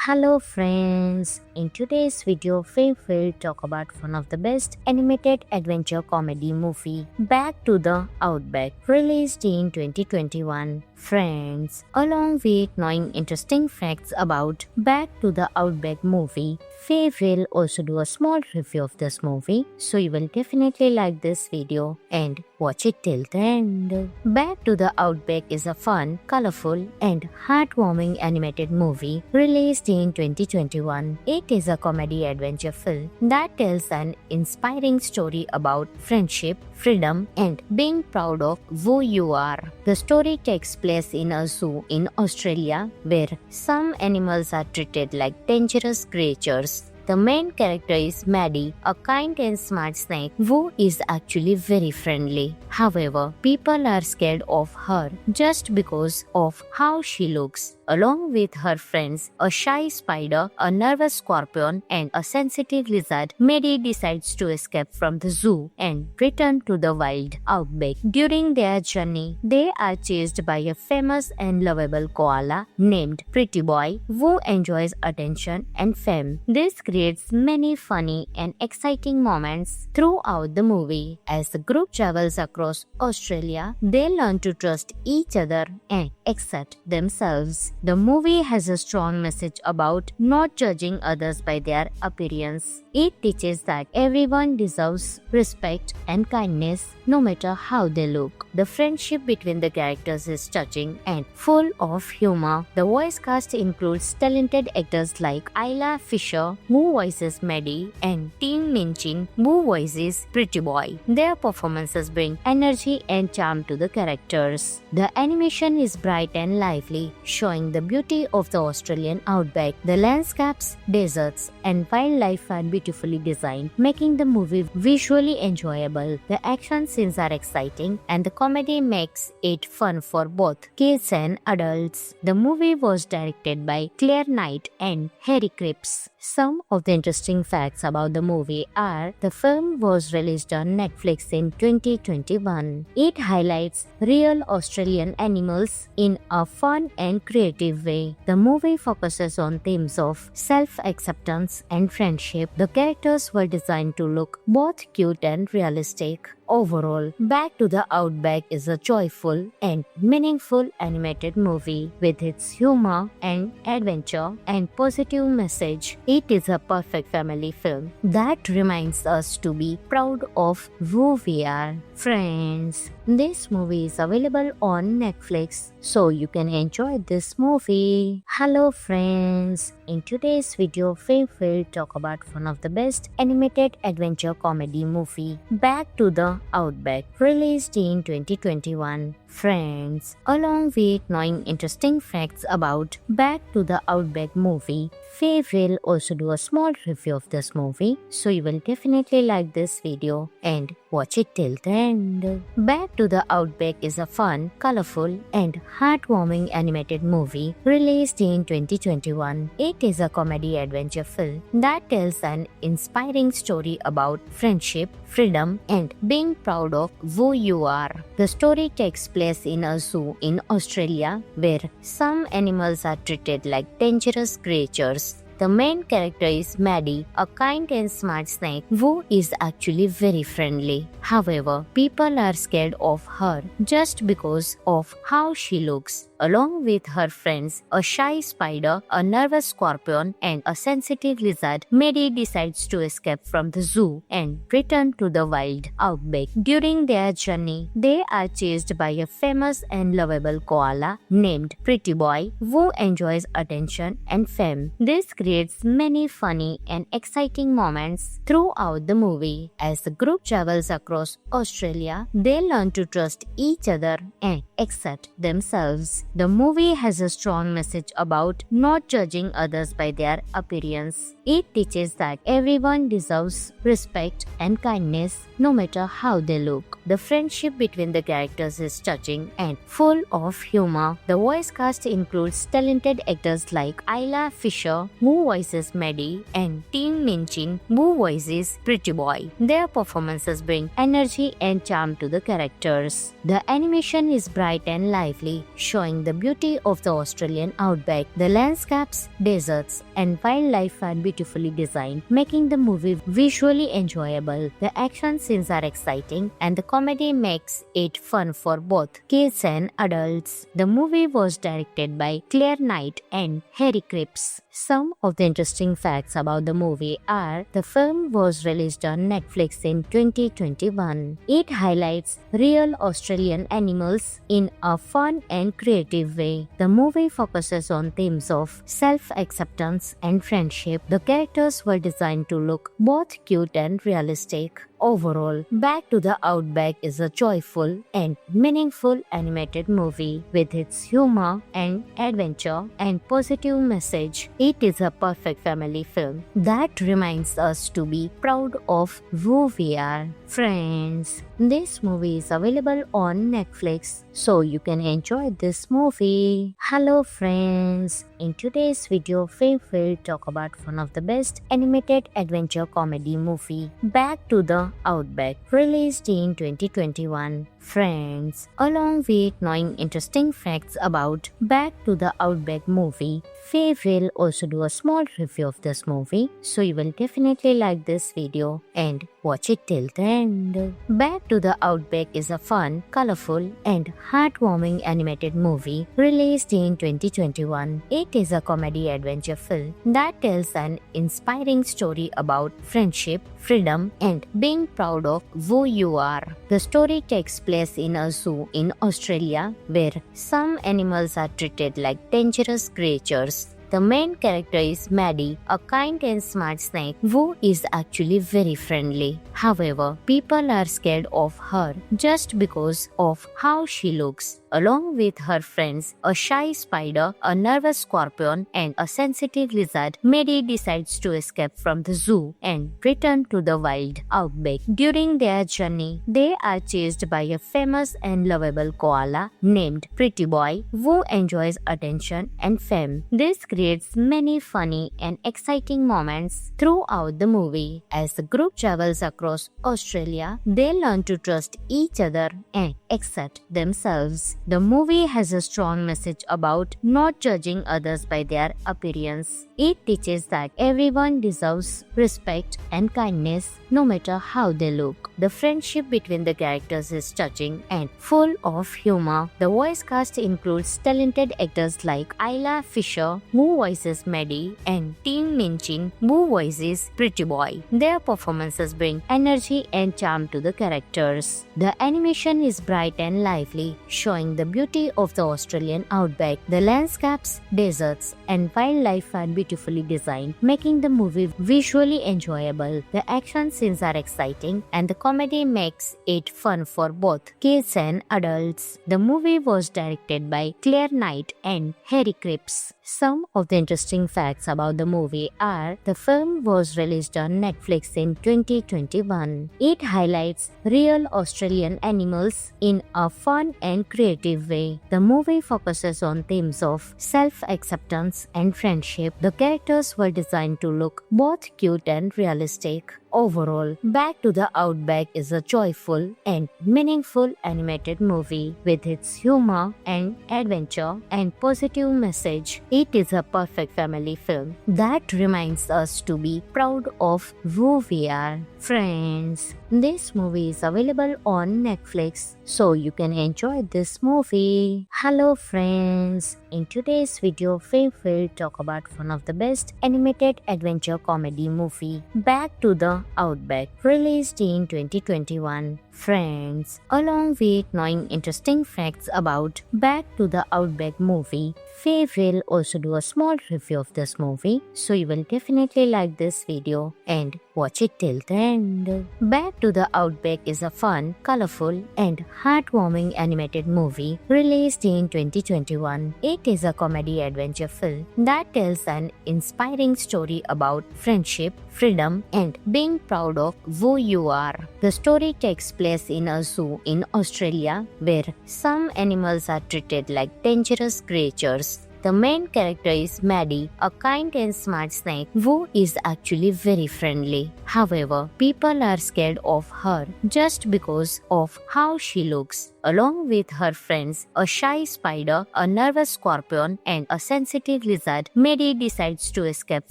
Hello friends, in today's video we will talk about one of the best animated adventure comedy movie, Back to the Outback, released in 2021. Friends, along with knowing interesting facts about Back to the Outback movie, we will also do a small review of this movie, so you will definitely like this video and watch it till the end. Back to the Outback is a fun, colorful and heartwarming animated movie released in 2021. It is a comedy adventure film that tells an inspiring story about friendship, freedom and being proud of who you are. The story takes place in a zoo in Australia where some animals are treated like dangerous creatures. The main character is Maddie, a kind and smart snake who is actually very friendly. However, people are scared of her just because of how she looks. Along with her friends, a shy spider, a nervous scorpion, and a sensitive lizard, Maddie decides to escape from the zoo and return to the wild outback. During their journey, they are chased by a famous and lovable koala named Pretty Boy who enjoys attention and fame. This creates many funny and exciting moments throughout the movie. As the group travels across Australia, they learn to trust each other and accept themselves. The movie has a strong message about not judging others by their appearance. It teaches that everyone deserves respect and kindness no matter how they look. The friendship between the characters is touching and full of humor. The voice cast includes talented actors like Isla Fisher, who voices Maddie, and Tim Minchin, who voices Pretty Boy. Their performances bring energy and charm to the characters. The animation is bright and lively, showing the beauty of the Australian outback. The landscapes, deserts, and wildlife are beautifully designed, making the movie visually enjoyable. The action scenes are exciting, and the comedy makes it fun for both kids and adults. The movie was directed by Claire Knight and Harry Cripps. Some of the interesting facts about the movie are: the film was released on Netflix in 2021. It highlights real Australian animals in a fun and creative way. The movie focuses on themes of self-acceptance and friendship. The characters were designed to look both cute and realistic. Overall, Back to the Outback is a joyful and meaningful animated movie with its humor and adventure and positive message. It is a perfect family film that reminds us to be proud of who we are. Friends, this movie is available on Netflix, so you can enjoy this movie. Hello friends, in today's video we will talk about one of the best animated adventure comedy movie, Back to the Outback, released in 2021. Friends, along with knowing interesting facts about Back to the Outback movie, we will also do a small review of this movie, so you will definitely like this video and watch it till the end. Back to the Outback is a fun, colorful and heartwarming animated movie released in 2021. It is a comedy adventure film that tells an inspiring story about friendship, freedom and being proud of who you are. The story takes place in a zoo in Australia where some animals are treated like dangerous creatures. The main character is Maddie, a kind and smart snake who is actually very friendly. However, people are scared of her just because of how she looks. Along with her friends, a shy spider, a nervous scorpion, and a sensitive lizard, Maddie decides to escape from the zoo and return to the wild outback. During their journey, they are chased by a famous and lovable koala named Pretty Boy who enjoys attention and fame. This creates many funny and exciting moments throughout the movie. As the group travels across Australia, they learn to trust each other and accept themselves. The movie has a strong message about not judging others by their appearance. It teaches that everyone deserves respect and kindness no matter how they look. The friendship between the characters is touching and full of humor. The voice cast includes talented actors like Isla Fisher, who who voices Maddie, and Tim Minchin, who voices Pretty Boy. Their performances bring energy and charm to the characters. The animation is bright and lively, showing the beauty of the Australian outback. The landscapes, deserts, and wildlife are beautifully designed, making the movie visually enjoyable. The action scenes are exciting, and the comedy makes it fun for both kids and adults. The movie was directed by Claire Knight and Harry Cripps. Some of the interesting facts about the movie are: the film was released on Netflix in 2021. It highlights real Australian animals in a fun and creative way. The movie focuses on themes of self-acceptance and friendship. The characters were designed to look both cute and realistic. Overall, Back to the Outback is a joyful and meaningful animated movie. With its humor and adventure and positive message, it is a perfect family film that reminds us to be proud of who we are. Friends, this movie is available on Netflix, so you can enjoy this movie. Hello friends, in today's video we will talk about one of the best animated adventure comedy movie, Back to the Outback, released in 2021. Friends, along with knowing interesting facts about Back to the Outback movie, we will also do a small review of this movie, so you will definitely like this video and watch it till the end. Back to the Outback is a fun, colorful, and heartwarming animated movie released in 2021. It is a comedy adventure film that tells an inspiring story about friendship, freedom, and being proud of who you are. The story takes place in a zoo in Australia where some animals are treated like dangerous creatures. The main character is Maddie, a kind and smart snake who is actually very friendly. However, people are scared of her just because of how she looks. Along with her friends, a shy spider, a nervous scorpion, and a sensitive lizard, Maddie decides to escape from the zoo and return to the wild outback. During their journey, they are chased by a famous and lovable koala named Pretty Boy who enjoys attention and fame. This creates many funny and exciting moments throughout the movie. As the group travels across Australia, they learn to trust each other and accept themselves. The movie has a strong message about not judging others by their appearance. It teaches that everyone deserves respect and kindness no matter how they look. The friendship between the characters is touching and full of humor. The voice cast includes talented actors like Isla Fisher, who voices Maddie, and Tim Minchin, who voices Pretty Boy. Their performances bring energy and charm to the characters. The animation is bright and lively, showing the beauty of the Australian outback. The landscapes, deserts, and wildlife are beautifully designed, making the movie visually enjoyable. The action scenes are exciting, and the comedy makes it fun for both kids and adults. The movie was directed by Claire Knight and Harry Cripps. Some of the interesting facts about the movie are: the film was released on Netflix in 2021. It highlights real Australian animals in a fun and creative way. The movie focuses on themes of self-acceptance and friendship. The characters were designed to look both cute and realistic. Overall, Back to the Outback is a joyful and meaningful animated movie. With its humor and adventure and positive message, it is a perfect family film that reminds us to be proud of who we are. Friends, this movie is available on Netflix, so you can enjoy this movie. Hello friends, in today's video we will talk about one of the best animated adventure comedy movie, Back to the Outback, released in 2021. Friends, along with knowing interesting facts about Back to the Outback movie, we will also do a small review of this movie, so you will definitely like this video and watch it till the end. Back to the Outback is a fun, colorful, and heartwarming animated movie released in 2021. It is a comedy adventure film that tells an inspiring story about friendship, freedom, and being proud of who you are. The story takes place in a zoo in Australia where some animals are treated like dangerous creatures. The main character is Maddie, a kind and smart snake who is actually very friendly. However, people are scared of her just because of how she looks. Along with her friends, a shy spider, a nervous scorpion, and a sensitive lizard, Maddie decides to escape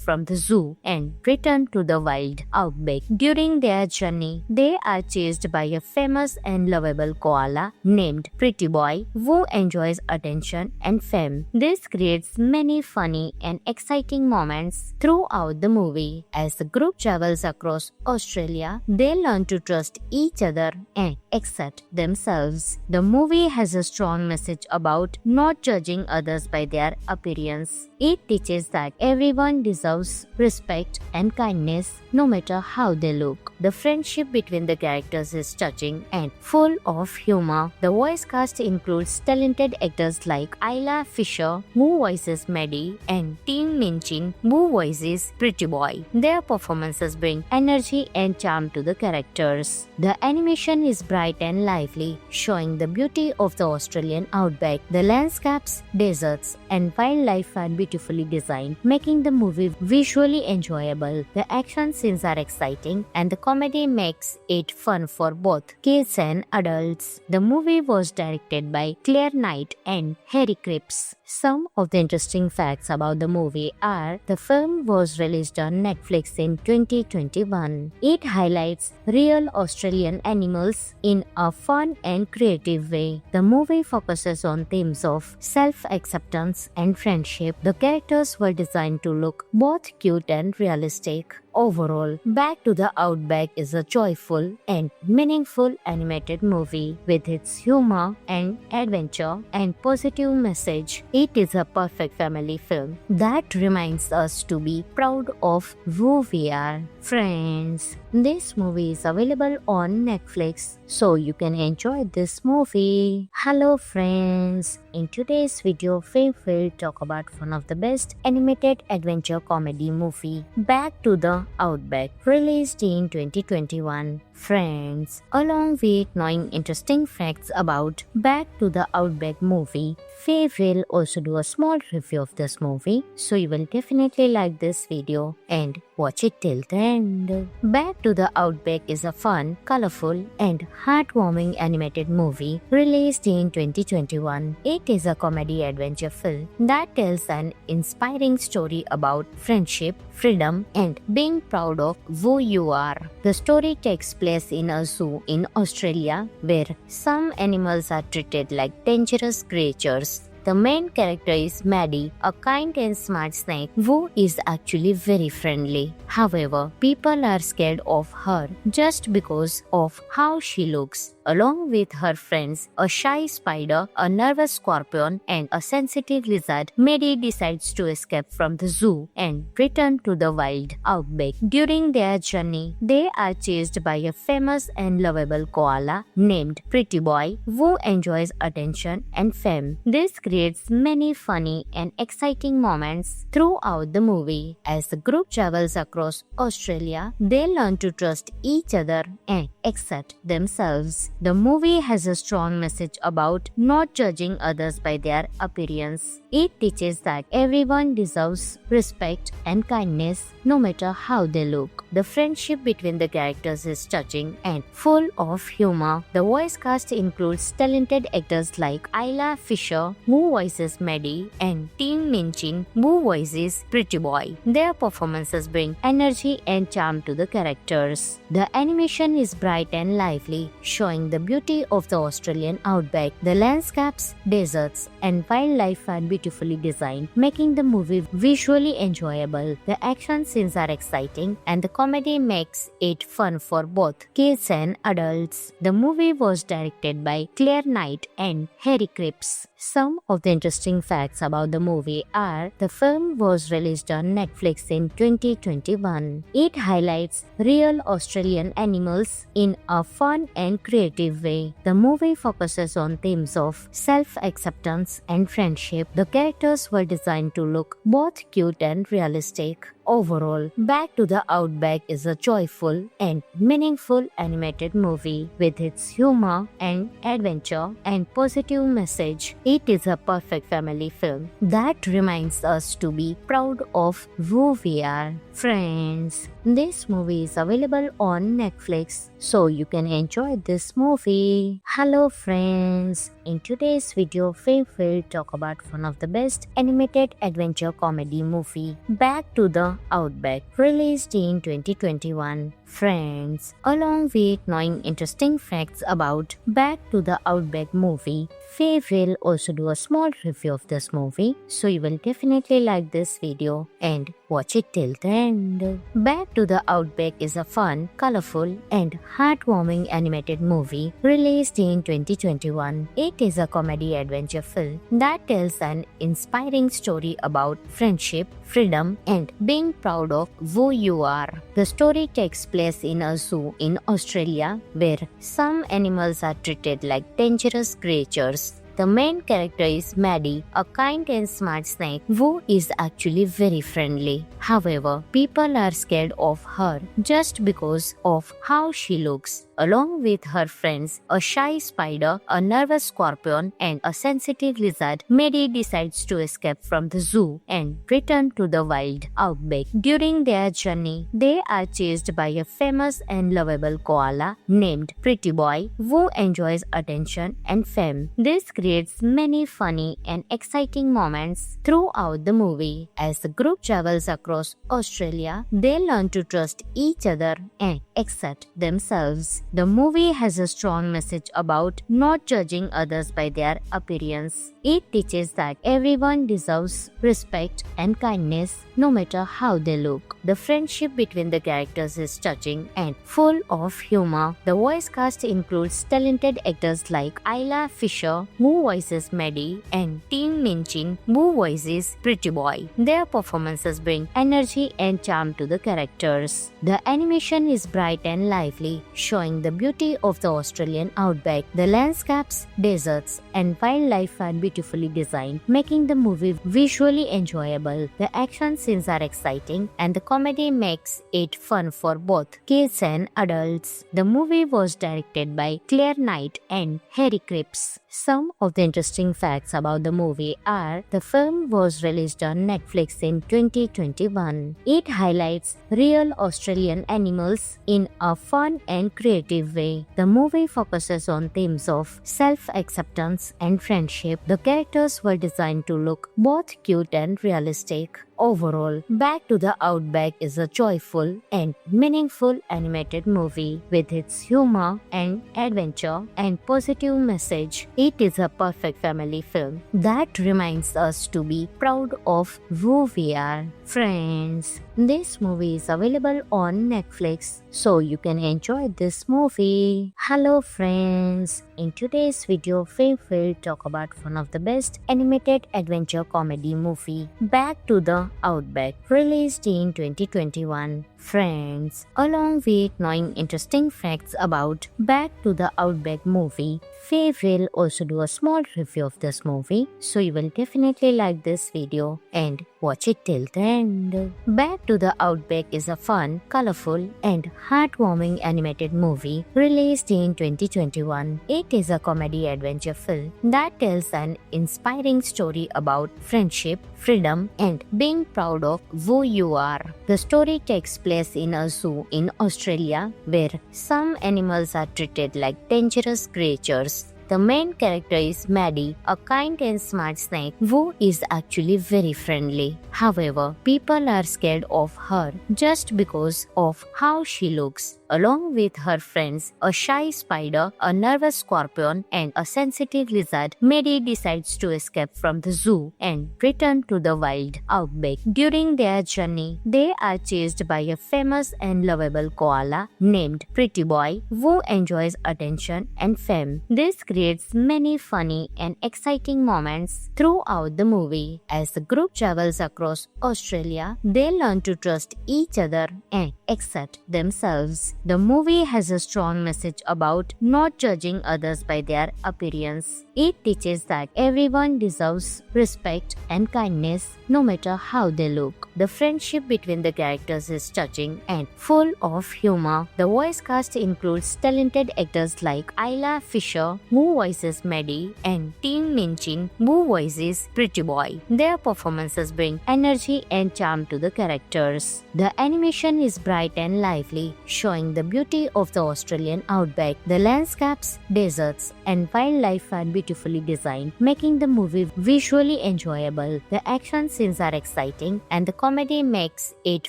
from the zoo and return to the wild outback. During their journey, they are chased by a famous and lovable koala named Pretty Boy who enjoys attention and fame. This creates many funny and exciting moments throughout the movie. As the group travels across Australia, they learn to trust each other and accept themselves. The movie has a strong message about not judging others by their appearance. It teaches that everyone deserves respect and kindness no matter how they look. The friendship between the characters is touching and full of humor. The voice cast includes talented actors like Isla Fisher, who voices Maddie, and Tim Minchin, who voices Pretty Boy. Their performances bring energy and charm to the characters. The animation is bright and lively, showing the beauty of the Australian outback. The landscapes, deserts, and wildlife are beautifully designed, making the movie visually enjoyable. The action scenes are exciting, and the comedy makes it fun for both kids and adults. The movie was directed by Claire Knight and Harry Cripps. Some of the interesting facts about the movie are: the film was released on Netflix in 2021. It highlights real Australian animals in a fun and creative way. The movie focuses on themes of self-acceptance and friendship. The characters were designed to look both cute and realistic. Overall, Back to the Outback is a joyful and meaningful animated movie with its humor and adventure and positive message. It is a perfect family film that reminds us to be proud of who we are. Friends, this movie is available on Netflix, so you can enjoy this movie. Hello friends, in today's video we will talk about one of the best animated adventure comedy movie, Back to the Outback, released in 2021. Friends, along with knowing interesting facts about Back to the Outback movie, we will also do a small review of this movie, so you will definitely like this video and watch it till the end. Back to the Outback is a fun, colorful, and heartwarming animated movie released in 2021. It is a comedy adventure film that tells an inspiring story about friendship, freedom, and being proud of who you are. The story takes place in a zoo in Australia where some animals are treated like dangerous creatures. The main character is Maddie, a kind and smart snake who is actually very friendly. However, people are scared of her just because of how she looks. Along with her friends, a shy spider, a nervous scorpion, and a sensitive lizard, Maddie decides to escape from the zoo and return to the wild outback. During their journey, they are chased by a famous and lovable koala named Pretty Boy who enjoys attention and fame. This creates many funny and exciting moments throughout the movie. As the group travels across Australia, they learn to trust each other and accept themselves. The movie has a strong message about not judging others by their appearance. It teaches that everyone deserves respect and kindness no matter how they look. The friendship between the characters is touching and full of humor. The voice cast includes talented actors like Isla Fisher, who voices Maddie, and Tim Minchin, who voices Pretty Boy. Their performances bring energy and charm to the characters. The animation is bright and lively, showing the beauty of the Australian outback. The landscapes, deserts, and wildlife are beautifully designed, making the movie visually enjoyable. The action scenes are exciting, and the comedy makes it fun for both kids and adults. The movie was directed by Claire Knight and Harry Cripps. Some of the interesting facts about the movie are: the film was released on Netflix in 2021. It highlights real Australian animals in a fun and creative way. The movie focuses on themes of self-acceptance and friendship. The characters were designed to look both cute and realistic. Overall, Back to the Outback is a joyful and meaningful animated movie with its humor and adventure and positive message. It is a perfect family film that reminds us to be proud of who we are. Friends, this movie is available on Netflix, so you can enjoy this movie. Hello friends, in today's video we will talk about one of the best animated adventure comedy movie, Back to the Outback, released in 2021. Friends, along with knowing interesting facts about Back to the Outback movie, we will also do a small review of this movie, so you will definitely like this video and watch it till the end. Back to the Outback is a fun, colorful, and heartwarming animated movie released in 2021. It is a comedy adventure film that tells an inspiring story about friendship, freedom, and being proud of who you are. The story takes place in a zoo in Australia where some animals are treated like dangerous creatures. The main character is Maddie, a kind and smart snake who is actually very friendly. However, people are scared of her just because of how she looks. Along with her friends, a shy spider, a nervous scorpion, and a sensitive lizard, Maddie decides to escape from the zoo and return to the wild outback. During their journey, they are chased by a famous and lovable koala named Pretty Boy who enjoys attention and fame. This creates many funny and exciting moments throughout the movie. As the group travels across Australia, they learn to trust each other and accept themselves. The movie has a strong message about not judging others by their appearance. It teaches that everyone deserves respect and kindness no matter how they look. The friendship between the characters is touching and full of humor. The voice cast includes talented actors like Isla Fisher, who voices Maddie, and Tim Minchin, who voices Pretty Boy. Their performances bring energy and charm to the characters. The animation is bright and lively, showing the beauty of the Australian outback. The landscapes, deserts, and wildlife are beautifully designed, making the movie visually enjoyable. The action scenes are exciting, and the comedy makes it fun for both kids and adults. The movie was directed by Claire Knight and Harry Cripps. Some of the interesting facts about the movie are: the film was released on Netflix in 2021. It highlights real Australian animals in a fun and creative way. The movie focuses on themes of self-acceptance and friendship. The characters were designed to look both cute and realistic. Overall, Back to the Outback is a joyful and meaningful animated movie with its humor and adventure and positive message. It is a perfect family film that reminds us to be proud of who we are. Friends, this movie is available on Netflix, so you can enjoy this movie. Hello friends, in today's video we will talk about one of the best animated adventure comedy movie, Back to the Outback, released in 2021. Friends, along with knowing interesting facts about Back to the Outback movie, we will also do a small review of this movie, so you will definitely like this video and watch it till the end. Back to the Outback is a fun, colorful, and heartwarming animated movie released in 2021. It is a comedy adventure film that tells an inspiring story about friendship, freedom, and being proud of who you are. The story takes place in a zoo in Australia where some animals are treated like dangerous creatures. The main character is Maddie, a kind and smart snake who is actually very friendly. However, people are scared of her just because of how she looks. Along with her friends, a shy spider, a nervous scorpion, and a sensitive lizard, Maddie decides to escape from the zoo and return to the wild outback. During their journey, they are chased by a famous and lovable koala named Pretty Boy who enjoys attention and fame. This creates many funny and exciting moments throughout the movie. As the group travels across Australia, they learn to trust each other and accept themselves. The movie has a strong message about not judging others by their appearance. It teaches that everyone deserves respect and kindness no matter how they look. The friendship between the characters is touching and full of humor. The voice cast includes talented actors like Isla Fisher, who voices Maddie, and Tim Minchin, who voices Pretty Boy. Their performances bring energy and charm to the characters. The animation is bright and lively, showing the beauty of the Australian outback. The landscapes, deserts, and wildlife are beautifully designed, making the movie visually enjoyable. The action scenes are exciting, and the comedy makes it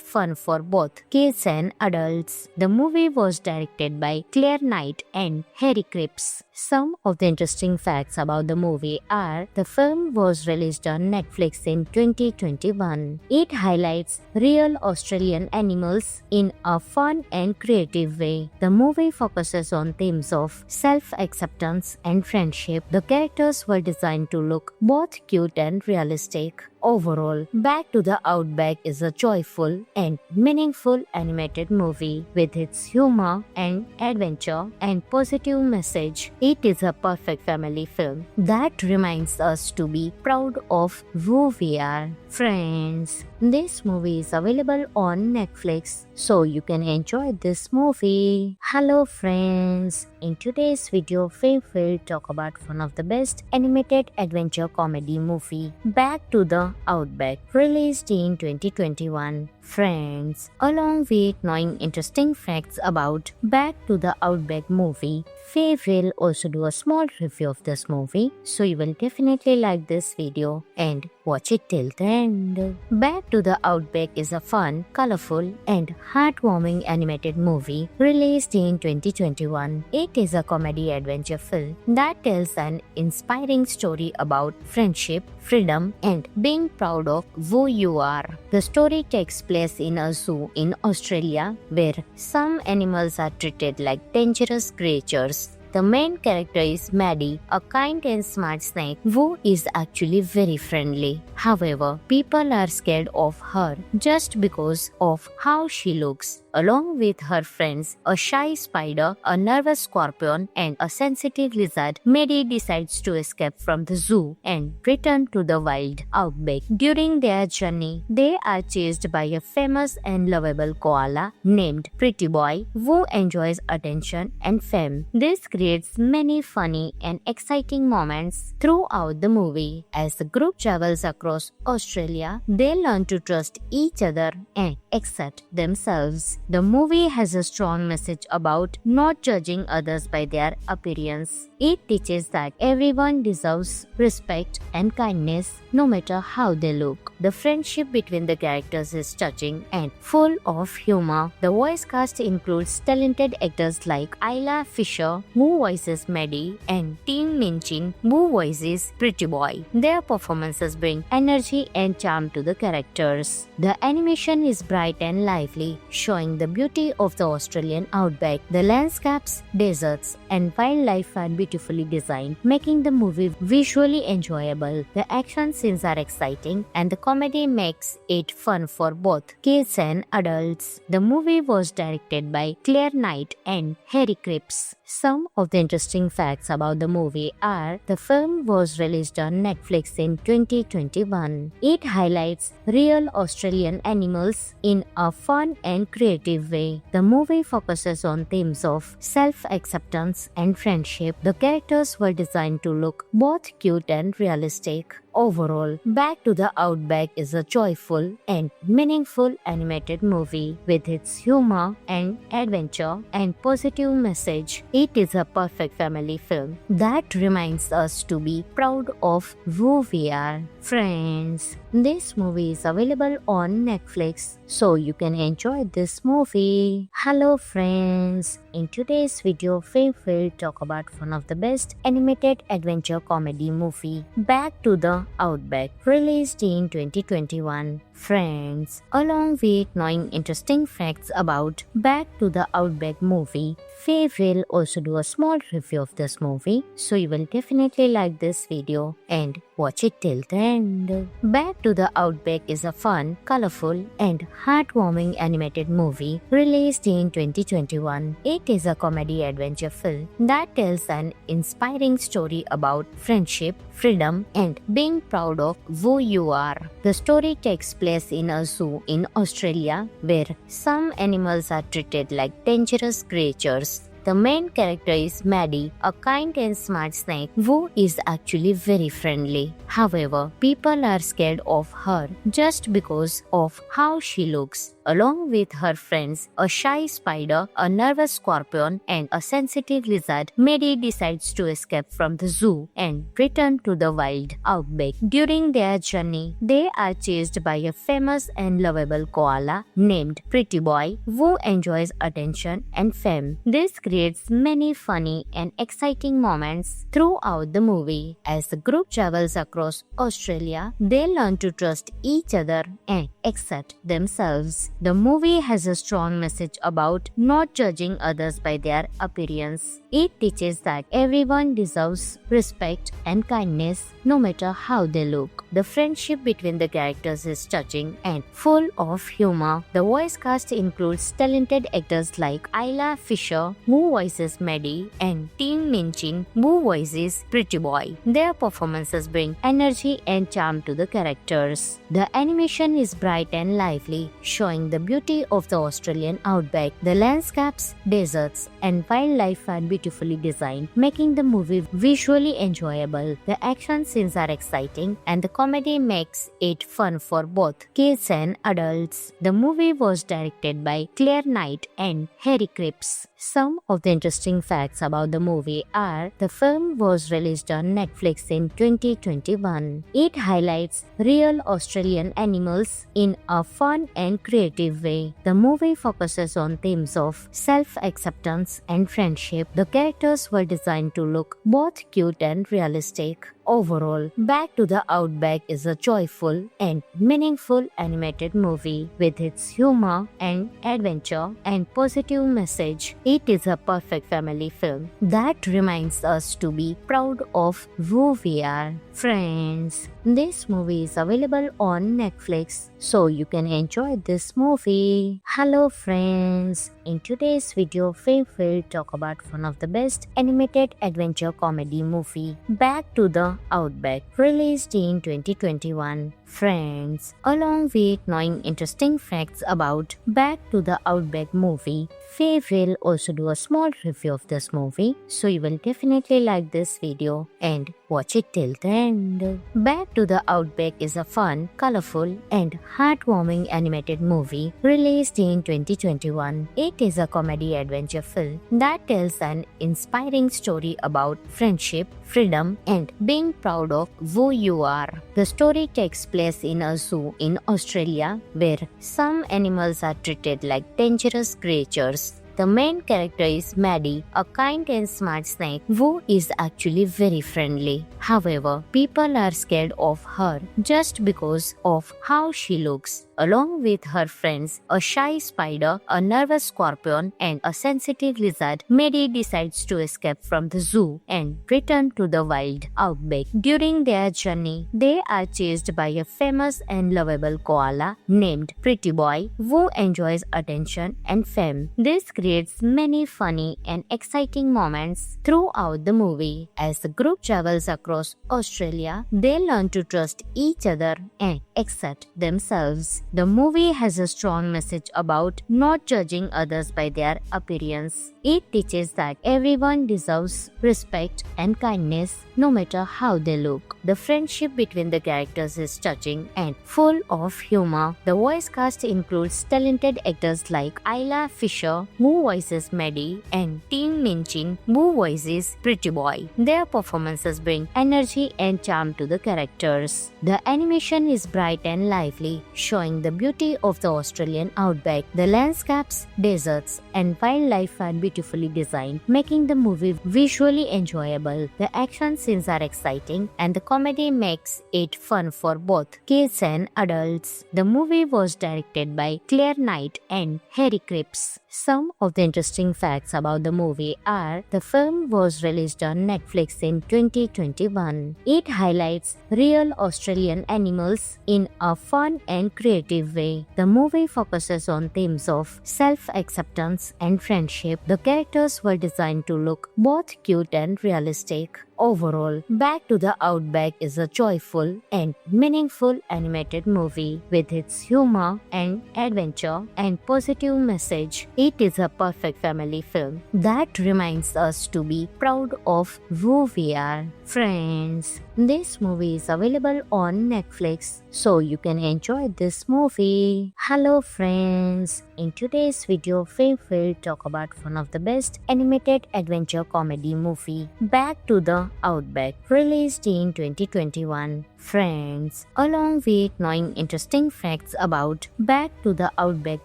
fun for both kids and adults. The movie was directed by Claire Knight and Harry Cripps. Some of the interesting facts about the movie are: the film was released on Netflix in 2021. It highlights real Australian animals in a fun and creative way. The movie focuses on themes of self-acceptance and friendship. The characters were designed to look both cute and realistic. Overall, Back to the Outback is a joyful and meaningful animated movie with its humor and adventure and positive message. It is a perfect family film that reminds us to be proud of who we are. Friends, this movie is available on Netflix, so you can enjoy this movie. Hello friends, in today's video we will talk about one of the best animated adventure comedy movie, Back to the Outback, released in 2021. Friends, along with knowing interesting facts about Back to the Outback movie, we will also do a small review of this movie, so you will definitely like this video and watch it till the end. Back to the Outback is a fun, colorful, and heartwarming animated movie released in 2021. It is a comedy adventure film that tells an inspiring story about friendship, freedom, and being proud of who you are. The story takes place in a zoo in Australia where some animals are treated like dangerous creatures. The main character is Maddie, a kind and smart snake who is actually very friendly. However, people are scared of her just because of how she looks. Along with her friends, a shy spider, a nervous scorpion, and a sensitive lizard, Maddie decides to escape from the zoo and return to the wild outback. During their journey, they are chased by a famous and lovable koala named Pretty Boy, who enjoys attention and fame. This creates many funny and exciting moments throughout the movie. As the group travels across Australia, they learn to trust each other and accept themselves. The movie has a strong message about not judging others by their appearance. It teaches that everyone deserves respect and kindness no matter how they look. The friendship between the characters is touching and full of humor. The voice cast includes talented actors like Isla Fisher, who voices Maddie, and Tim Minchin, who voices Pretty Boy. Their performances bring energy and charm to the characters. The animation is bright and lively, showing the beauty of the Australian outback. The landscapes, deserts, and wildlife are beautifully designed, making the movie visually enjoyable. The action scenes are exciting, and the comedy makes it fun for both kids and adults. The movie was directed by Claire Knight and Harry Cripps. Some of the interesting facts about the movie are: the film was released on Netflix in 2021. It highlights real Australian animals in a fun and creative way. The movie focuses on themes of self-acceptance and friendship. The characters were designed to look both cute and realistic. Overall, Back to the Outback is a joyful and meaningful animated movie with its humor and adventure and positive message. It is a perfect family film that reminds us to be proud of who we are. Friends, this movie is available on Netflix, so you can enjoy this movie. Hello friends, in today's video we will talk about one of the best animated adventure comedy movie, Back to the Outback, released in 2021. Friends, along with knowing interesting facts about Back to the Outback movie, Faye will also do a small review of this movie, so you will definitely like this video and watch it till the end. Back to the Outback is a fun, colorful, and heartwarming animated movie released in 2021. It is a comedy adventure film that tells an inspiring story about friendship, freedom, and being proud of who you are. The story takes place in a zoo in Australia where some animals are treated like dangerous creatures. The main character is Maddie, a kind and smart snake who is actually very friendly. However, people are scared of her just because of how she looks. Along with her friends, a shy spider, a nervous scorpion, and a sensitive lizard, Maddie decides to escape from the zoo and return to the wild outback. During their journey, they are chased by a famous and lovable koala named Pretty Boy who enjoys attention and fame. This creates many funny and exciting moments throughout the movie. As the group travels across Australia, they learn to trust each other and accept themselves. The movie has a strong message about not judging others by their appearance. It teaches that everyone deserves respect and kindness no matter how they look. The friendship between the characters is touching and full of humor. The voice cast includes talented actors like Isla Fisher, who voices Maddie, and Tim Minchin, who voices Pretty Boy. Their performances bring energy and charm to the characters. The animation is bright and lively, showing the beauty of the Australian outback. The landscapes, deserts, and wildlife are beautifully designed, making the movie visually enjoyable. The action scenes are exciting, and the comedy makes it fun for both kids and adults. The movie was directed by Claire Knight and Harry Cripps. Some of the interesting facts about the movie are the film was released on Netflix in 2021. It highlights real Australian animals in a fun and creative way. The movie focuses on themes of self-acceptance and friendship. The characters were designed to look both cute and realistic. Overall, Back to the Outback is a joyful and meaningful animated movie with its humor and adventure and positive message. It is a perfect family film that reminds us to be proud of who we are. Friends, this movie is available on Netflix, so you can enjoy this movie. Hello friends, in today's video, we will talk about one of the best animated adventure comedy movie, Back to the Outback, released in 2021. Friends, along with knowing interesting facts about Back to the Outback movie, we will also do a small review of this movie, so you will definitely like this video and watch it till the end. Back to the Outback is a fun, colorful, and heartwarming animated movie released in 2021. It is a comedy adventure film that tells an inspiring story about friendship, freedom, and being proud of who you are. The story takes place in a zoo in Australia where some animals are treated like dangerous creatures. The main character is Maddie, a kind and smart snake who is actually very friendly. However, people are scared of her just because of how she looks. Along with her friends, a shy spider, a nervous scorpion, and a sensitive lizard, Maddie decides to escape from the zoo and return to the wild outback. During their journey, they are chased by a famous and lovable koala named Pretty Boy who enjoys attention and fame. This creates many funny and exciting moments throughout the movie. As the group travels across Australia, they learn to trust each other and accept themselves. The movie has a strong message about not judging others by their appearance. It teaches that everyone deserves respect and kindness no matter how they look. The friendship between the characters is touching and full of humor. The voice cast includes talented actors like Isla Fisher, who voices Maddie, and Tim Minchin, who voices Pretty Boy. Their performances bring energy and charm to the characters. The animation is bright and lively, showing the beauty of the Australian outback. The landscapes, deserts, and wildlife are beautifully designed, making the movie visually enjoyable. The action scenes are exciting, and the comedy makes it fun for both kids and adults. The movie was directed by Claire Knight and Harry Cripps. Some of the interesting facts about the movie are the film was released on Netflix in 2021. It highlights real Australian animals in a fun and creative way. The movie focuses on themes of self-acceptance and friendship. The characters were designed to look both cute and realistic. Overall, Back to the Outback is a joyful and meaningful animated movie with its humor and adventure and positive message. It is a perfect family film that reminds us to be proud of who we are. Friends, this movie is available on Netflix, so you can enjoy this movie. Hello friends, in today's video, we will talk about one of the best animated adventure comedy movie, Back to the Outback, released in 2021. Friends, along with knowing interesting facts about Back to the Outback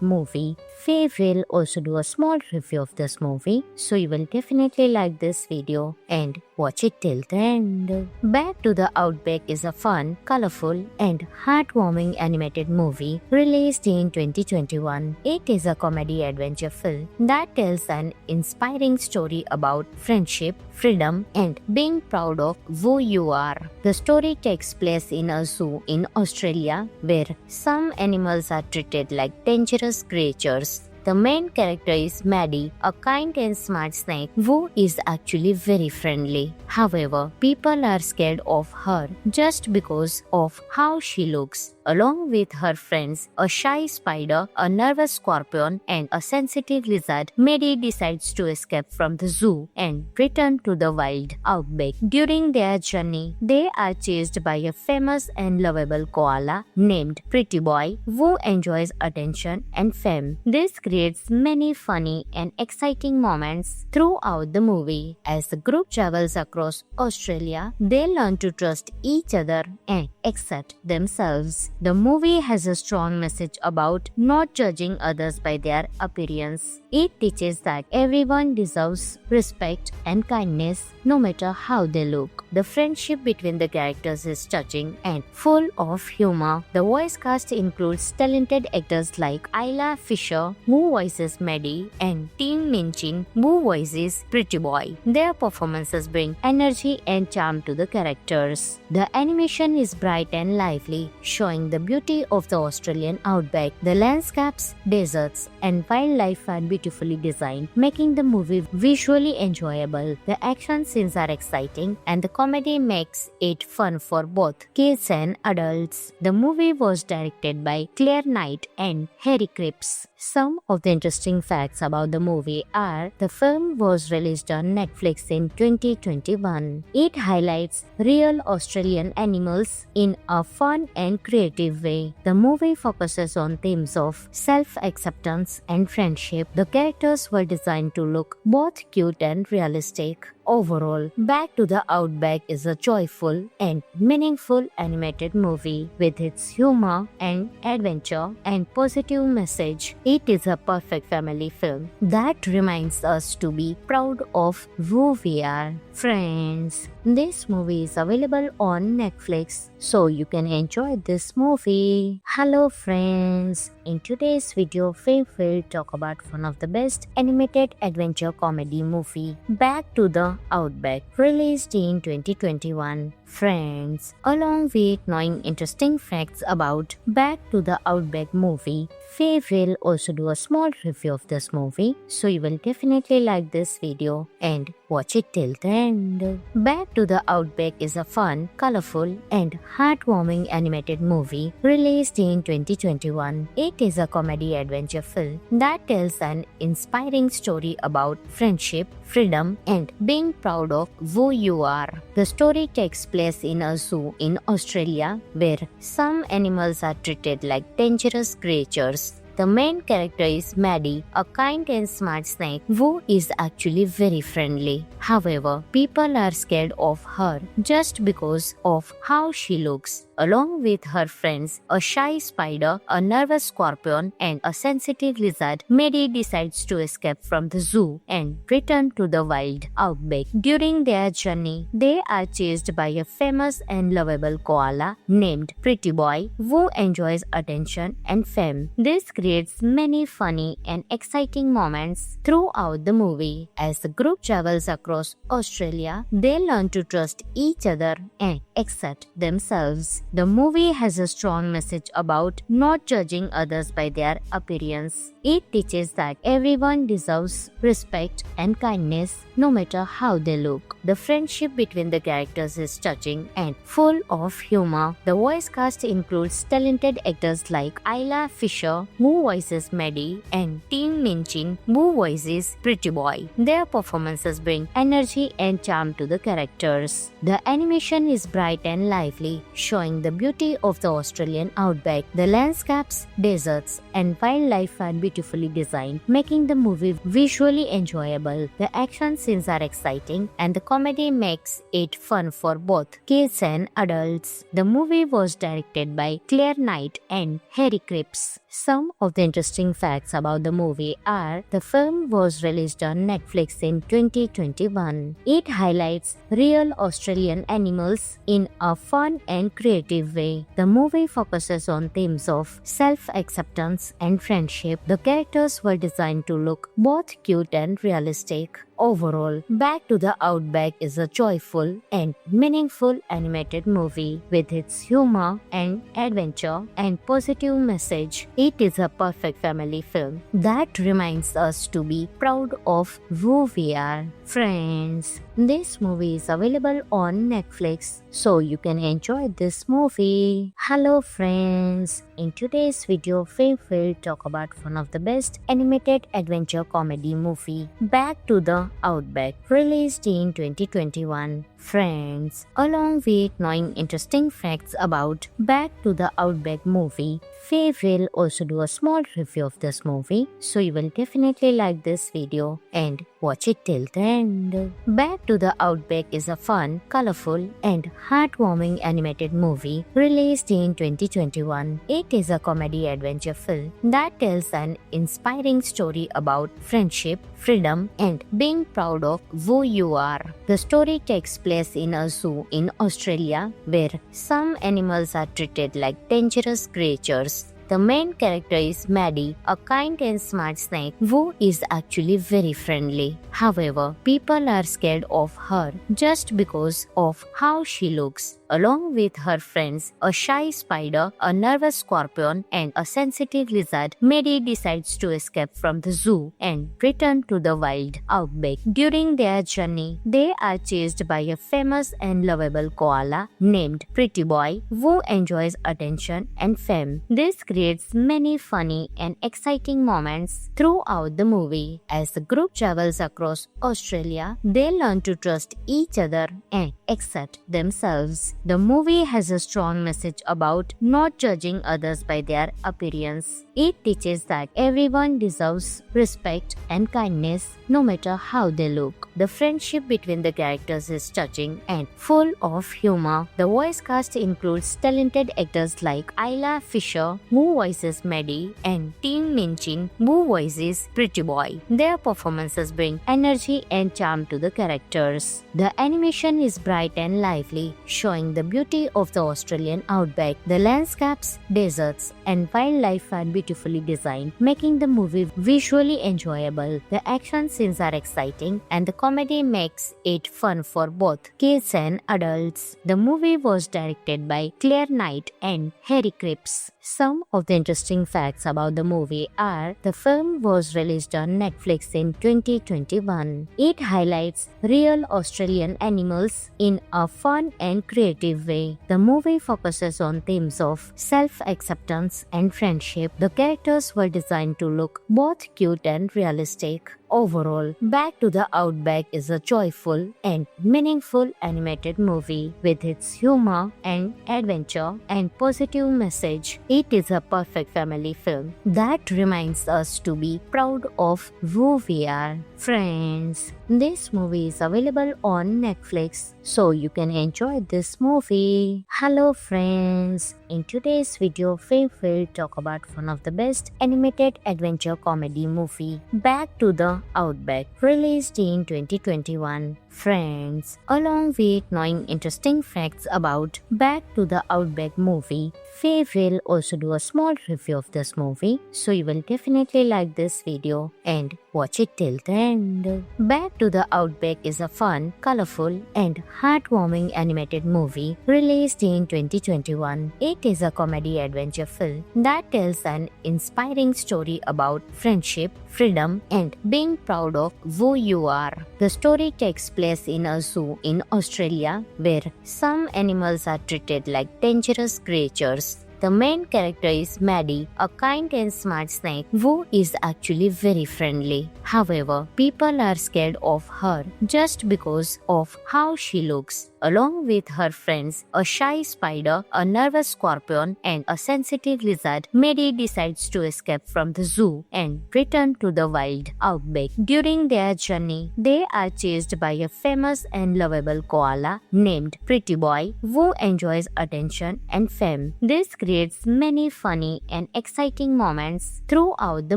movie, we will also do a small review of this movie, so you will definitely like this video and watch it till the end. Back to the Outback is a fun, colorful, and heartwarming animated movie released in 2021. It is a comedy adventure film that tells an inspiring story about friendship, freedom, and being proud of who you are. The story takes place in a zoo in Australia where some animals are treated like dangerous creatures. The main character is Maddie, a kind and smart snake who is actually very friendly. However, people are scared of her just because of how she looks. Along with her friends, a shy spider, a nervous scorpion, and a sensitive lizard, Maddie decides to escape from the zoo and return to the wild outback. During their journey, they are chased by a famous and lovable koala named Pretty Boy who enjoys attention and fame. This creates many funny and exciting moments throughout the movie. As the group travels across Australia, they learn to trust each other and accept themselves. The movie has a strong message about not judging others by their appearance. It teaches that everyone deserves respect and kindness no matter how they look. The friendship between the characters is touching and full of humor. The voice cast includes talented actors like Isla Fisher, who voices Maddie, and Tim Minchin, who voices Pretty Boy. Their performances bring energy and charm to the characters. The animation is bright and lively, showing the beauty of the Australian outback. The landscapes, deserts, and wildlife are beautifully designed, making the movie visually enjoyable. The action scenes are exciting, and the comedy makes it fun for both kids and adults. The movie was directed by Claire Knight and Harry Cripps. Some of the interesting facts about the movie are the film was released on Netflix in 2021. It highlights real Australian animals in a fun and creative way. The movie focuses on themes of self-acceptance and friendship. The characters were designed to look both cute and realistic. Overall, Back to the Outback is a joyful and meaningful animated movie with its humor and adventure and positive message. It is a perfect family film that reminds us to be proud of who we are. Friends, this movie is available on Netflix, so you can enjoy this movie. Hello friends, in today's video we will talk about one of the best animated adventure comedy movie, Back to the Outback, released in 2021. Friends, along with knowing interesting facts about Back to the Outback movie, we will also do a small review of this movie, so you will definitely like this video and watch it till the end. Back to the Outback is a fun, colorful, and heartwarming animated movie released in 2021. It is a comedy adventure film that tells an inspiring story about friendship, freedom, and being proud of who you are. The story takes place in a zoo in Australia where some animals are treated like dangerous creatures. The main character is Maddie, a kind and smart snake who is actually very friendly. However, people are scared of her just because of how she looks. Along with her friends, a shy spider, a nervous scorpion, and a sensitive lizard, Maddie decides to escape from the zoo and return to the wild outback. During their journey, they are chased by a famous and lovable koala named Pretty Boy who enjoys attention and fame. This creates many funny and exciting moments throughout the movie. As the group travels across Australia, they learn to trust each other and accept themselves. The movie has a strong message about not judging others by their appearance. It teaches that everyone deserves respect and kindness no matter how they look. The friendship between the characters is touching and full of humor. The voice cast includes talented actors like Isla Fisher, who voices Maddie, and Tim Minchin, who voices Pretty Boy. Their performances bring energy and charm to the characters. The animation is bright and lively, showing the beauty of the Australian outback. The landscapes, deserts, and wildlife are beautifully designed, making the movie visually enjoyable. The action scenes are exciting, and the comedy makes it fun for both kids and adults. The movie was directed by Claire Knight and Harry Cripps. Some of the interesting facts about the movie are: the film was released on Netflix in 2021. It highlights real Australian animals in a fun and creative way. The movie focuses on themes of self-acceptance and friendship. The characters were designed to look both cute and realistic. Overall, Back to the Outback is a joyful and meaningful animated movie. With its humor and adventure and positive message, it is a perfect family film that reminds us to be proud of who we are. Friends, this movie is available on Netflix, so you can enjoy this movie. Hello friends, in today's video we will talk about one of the best animated adventure comedy movie, Back to the Outback, released in 2021. Friends, along with knowing interesting facts about Back to the Outback movie, we will also do a small review of this movie, so you will definitely like this video and watch it till the end. Back to the Outback is a fun, colorful, and heartwarming animated movie released in 2021. It is a comedy adventure film that tells an inspiring story about friendship, freedom, and being proud of who you are. The story takes place in a zoo in Australia where some animals are treated like dangerous creatures. The main character is Maddie, a kind and smart snake who is actually very friendly. However, people are scared of her just because of how she looks. Along with her friends, a shy spider, a nervous scorpion, and a sensitive lizard, Maddie decides to escape from the zoo and return to the wild outback. During their journey, they are chased by a famous and lovable koala named Pretty Boy, who enjoys attention and fame. This creates many funny and exciting moments throughout the movie. As the group travels across Australia, they learn to trust each other and accept themselves. The movie has a strong message about not judging others by their appearance. It teaches that everyone deserves respect and kindness no matter how they look. The friendship between the characters is touching and full of humor. The voice cast includes talented actors like Isla Fisher, who voices Maddie, and Tim Minchin, who voices Pretty Boy. Their performances bring energy and charm to the characters. The animation is bright and lively, showing the beauty of the Australian outback. The landscapes, deserts, and wildlife are beautifully designed, making the movie visually enjoyable. The action scenes are exciting, and the comedy makes it fun for both kids and adults. The movie was directed by Claire Knight and Harry Cripps. Some of the interesting facts about the movie are: the film was released on Netflix in 2021. It highlights real Australian animals in a fun and creative way. The movie focuses on themes of self-acceptance and friendship. The characters were designed to look both cute and realistic. Overall, Back to the Outback is a joyful and meaningful animated movie. With its humor and adventure and positive message, it is a perfect family film that reminds us to be proud of who we are. Friends, this movie is available on Netflix, so you can enjoy this movie. Hello friends, in today's video we will talk about one of the best animated adventure comedy movie, Back to the Outback, released in 2021. Friends, along with knowing interesting facts about Back to the Outback movie, Faye will also do a small review of this movie, so you will definitely like this video and watch it till the end. Back to the Outback is a fun, colorful, and heartwarming animated movie released in 2021. It is a comedy adventure film that tells an inspiring story about friendship, freedom, and being proud of who you are. The story takes place in a zoo in Australia where some animals are treated like dangerous creatures. The main character is Maddie, a kind and smart snake who is actually very friendly. However, people are scared of her just because of how she looks. Along with her friends, a shy spider, a nervous scorpion, and a sensitive lizard, Maddie decides to escape from the zoo and return to the wild outback. During their journey, they are chased by a famous and lovable koala named Pretty Boy who enjoys attention and fame. This creates many funny and exciting moments throughout the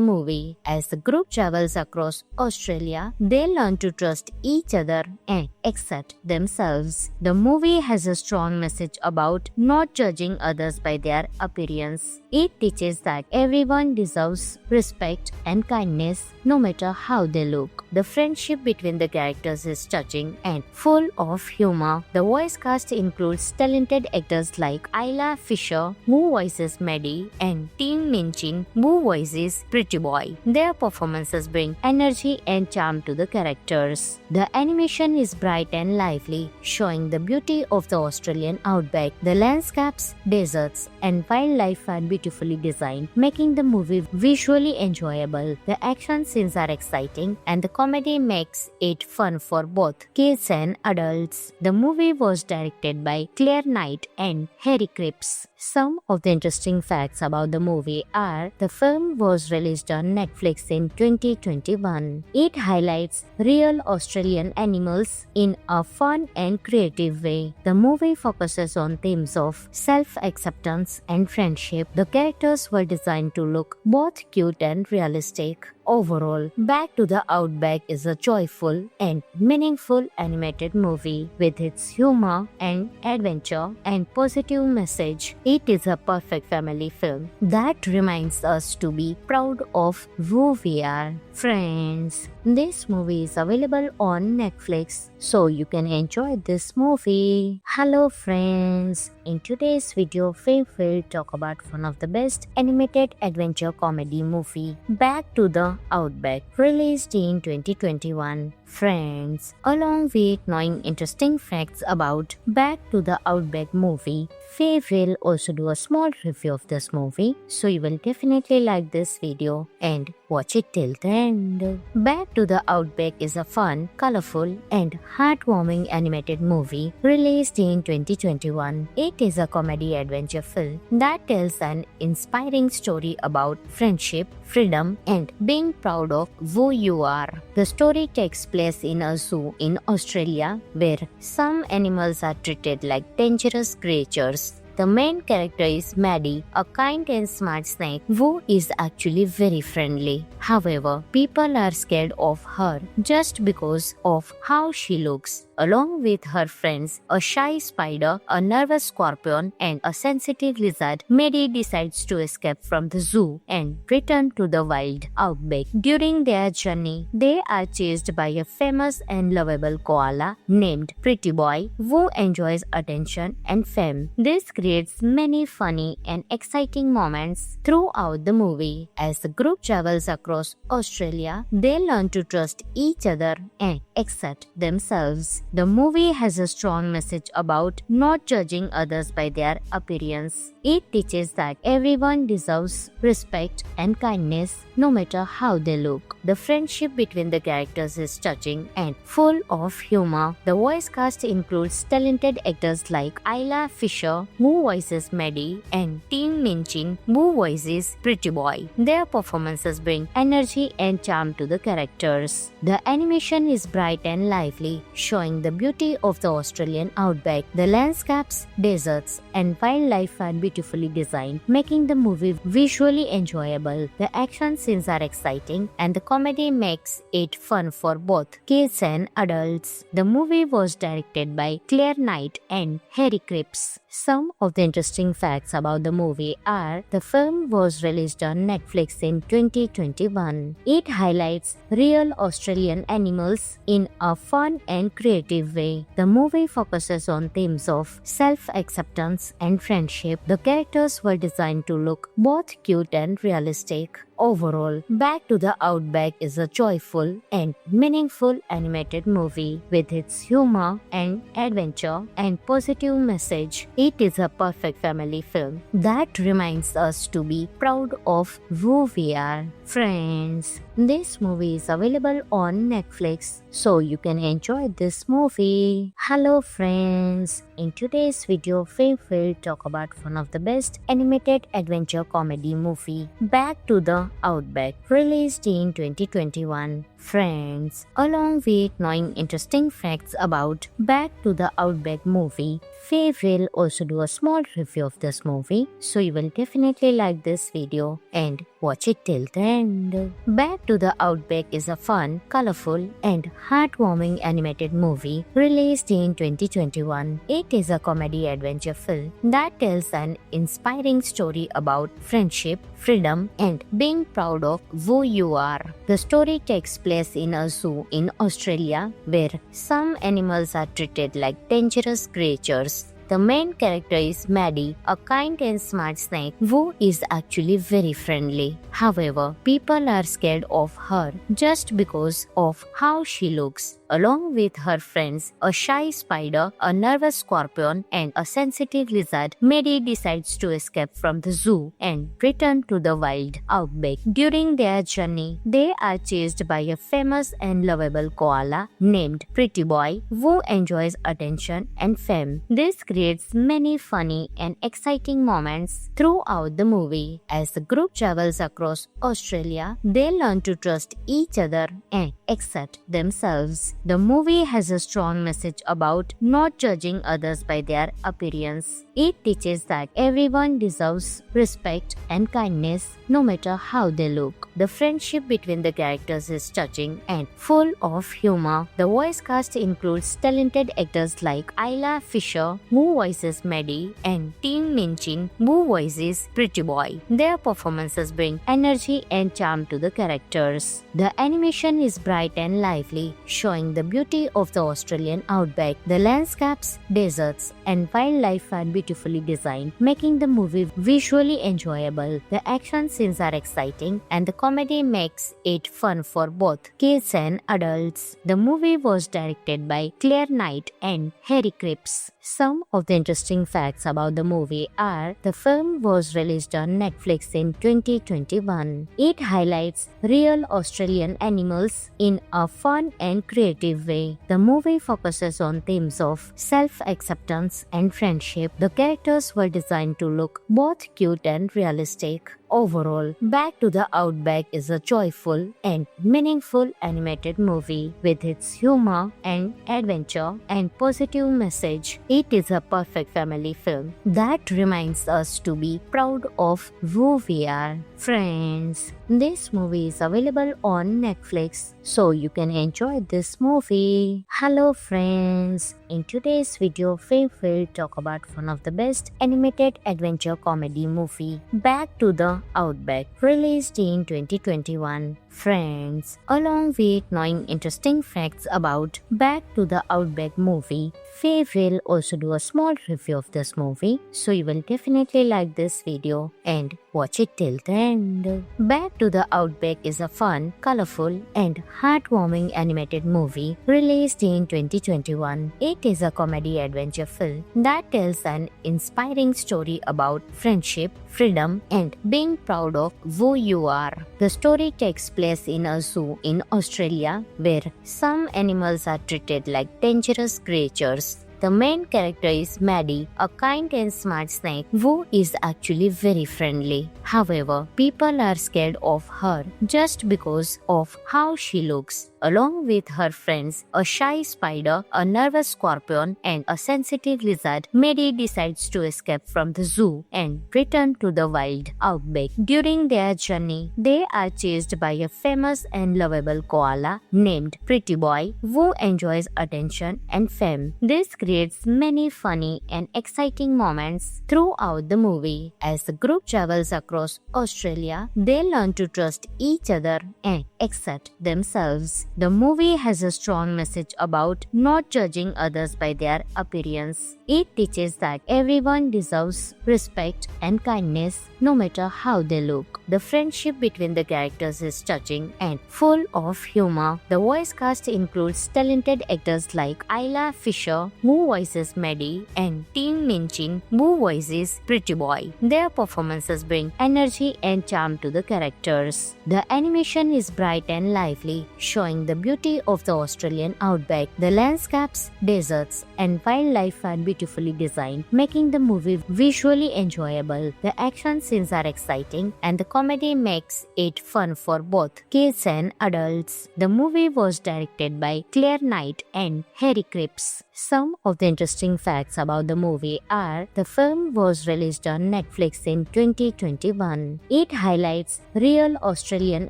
movie. As the group travels across Australia, they learn to trust each other and accept themselves. The movie has a strong message about not judging others by their appearance. It teaches that everyone deserves respect and kindness no matter how they look. The friendship between the characters is touching and full of humor. The voice cast includes talented actors like Isla Fisher, who voices Maddie, and Tim Minchin, who voices Pretty Boy. Their performances bring energy and charm to the characters. The animation is bright and lively, showing the beauty of the Australian outback. The landscapes, deserts, and wildlife are beautifully designed, making the movie visually enjoyable. The action scenes are exciting, and the comedy makes it fun for both kids and adults. The movie was directed by Claire Knight and Harry Cripps. Some of the interesting facts about the movie are: the film was released on Netflix in 2021. It highlights real Australian animals in a fun and creative way. The movie focuses on themes of self-acceptance and friendship. The characters were designed to look both cute and realistic. Overall, Back to the Outback is a joyful and meaningful animated movie with its humor and adventure and positive message. It is a perfect family film that reminds us to be proud of who we are. Friends, this movie is available on Netflix, so you can enjoy this movie. Hello friends, in today's video, we will talk about one of the best animated adventure comedy movie, Back to the Outback, released in 2021. Friends, along with knowing interesting facts about Back to the Outback movie, Faye will also do a small review of this movie, so you will definitely like this video and watch it till the end. Back to the Outback is a fun, colorful, and heartwarming animated movie released in 2021. It is a comedy adventure film that tells an inspiring story about friendship, freedom, and being proud of who you are. The story takes place in a zoo in Australia where some animals are treated like dangerous creatures. The main character is Maddie, a kind and smart snake who is actually very friendly. However, people are scared of her just because of how she looks. Along with her friends, a shy spider, a nervous scorpion, and a sensitive lizard, Maddie decides to escape from the zoo and return to the wild outback. During their journey, they are chased by a famous and lovable koala named Pretty Boy who enjoys attention and fame. This creates many funny and exciting moments throughout the movie. As the group travels across Australia, they learn to trust each other and accept themselves. The movie has a strong message about not judging others by their appearance. It teaches that everyone deserves respect and kindness no matter how they look. The friendship between the characters is touching and full of humor. The voice cast includes talented actors like Isla Fisher, who voices Maddie, and Tim Minchin, who voices Pretty Boy. Their performances bring energy and charm to the characters. The animation is bright and lively, showing the beauty of the Australian outback. The landscapes, deserts, and wildlife are beautifully designed, making the movie visually enjoyable. The action scenes are exciting, and the comedy makes it fun for both kids and adults. The movie was directed by Claire Knight and Harry Cripps. Some of the interesting facts about the movie are the film was released on Netflix in 2021. It highlights real Australian animals in a fun and creative way. The movie focuses on themes of self-acceptance and friendship. The characters were designed to look both cute and realistic. Overall, Back to the Outback is a joyful and meaningful animated movie with its humor and adventure and positive message. It is a perfect family film that reminds us to be proud of who we are. Friends, this movie is available on Netflix, so you can enjoy this movie. Hello friends, in today's video, we will talk about one of the best animated adventure comedy movie, Back to the Outback, released in 2021. Friends, along with knowing interesting facts about Back to the Outback movie, we will also do a small review of this movie, so you will definitely like this video and watch it till the end. Back to the Outback is a fun, colorful, and heartwarming animated movie released in 2021. It is a comedy adventure film that tells an inspiring story about friendship, freedom, and being proud of who you are. The story takes place in a zoo in Australia where some animals are treated like dangerous creatures. The main character is Maddie, a kind and smart snake who is actually very friendly. However, people are scared of her just because of how she looks. Along with her friends, a shy spider, a nervous scorpion, and a sensitive lizard, Maddie decides to escape from the zoo and return to the wild outback. During their journey, they are chased by a famous and lovable koala named Pretty Boy who enjoys attention and fame. This creates many funny and exciting moments throughout the movie. As the group travels across Australia, they learn to trust each other and accept themselves. The movie has a strong message about not judging others by their appearance. It teaches that everyone deserves respect and kindness no matter how they look. The friendship between the characters is touching and full of humor. The voice cast includes talented actors like Isla Fisher, who voices Maddie, and Tim Minchin, who voices Pretty Boy. Their performances bring energy and charm to the characters. The animation is bright and lively, showing the beauty of the Australian outback. The landscapes, deserts, and wildlife are beautifully designed, making the movie visually enjoyable. The action scenes are exciting, and the comedy makes it fun for both kids and adults. The movie was directed by Claire Knight and Harry Cripps. Some of the interesting facts about the movie are the film was released on Netflix in 2021. It highlights real Australian animals in a fun and creative way. The movie focuses on themes of self-acceptance and friendship. The characters were designed to look both cute and realistic. Overall, Back to the Outback is a joyful and meaningful animated movie with its humor and adventure and positive message. It is a perfect family film that reminds us to be proud of who we are. Friends, this movie is available on Netflix, so you can enjoy this movie. Hello friends, in today's video we will talk about one of the best animated adventure comedy movie, Back to the Outback, released in 2021. Friends, along with knowing interesting facts about Back to the Outback movie, we will also do a small review of this movie, so you will definitely like this video and watch it till the end. Back to the Outback is a fun, colorful, and heartwarming animated movie released in 2021. It is a comedy adventure film that tells an inspiring story about friendship, freedom, and being proud of who you are. The story takes place in a zoo in Australia where some animals are treated like dangerous creatures. The main character is Maddie, a kind and smart snake who is actually very friendly. However, people are scared of her just because of how she looks. along with her friends, a shy spider, a nervous scorpion, and a sensitive lizard, Maddie decides to escape from the zoo and return to the wild outback. During their journey, they are chased by a famous and lovable koala named Pretty Boy, who enjoys attention and fame. This creates many funny and exciting moments throughout the movie. As the group travels across Australia, they learn to trust each other and accept themselves. The movie has a strong message about not judging others by their appearance. It teaches that everyone deserves respect and kindness no matter how they look. The friendship between the characters is touching and full of humor. The voice cast includes talented actors like Isla Fisher, who voices Maddie, and Tim Minchin, who voices Pretty Boy. Their performances bring energy and charm to the characters. The animation is bright and lively, showing the beauty of the Australian outback. The landscapes, deserts, and wildlife are beautifully designed, making the movie visually enjoyable. The action scenes are exciting, and the comedy makes it fun for both kids and adults. The movie was directed by Claire Knight and Harry Cripps. Some of the interesting facts about the movie are: the film was released on Netflix in 2021. It highlights real Australian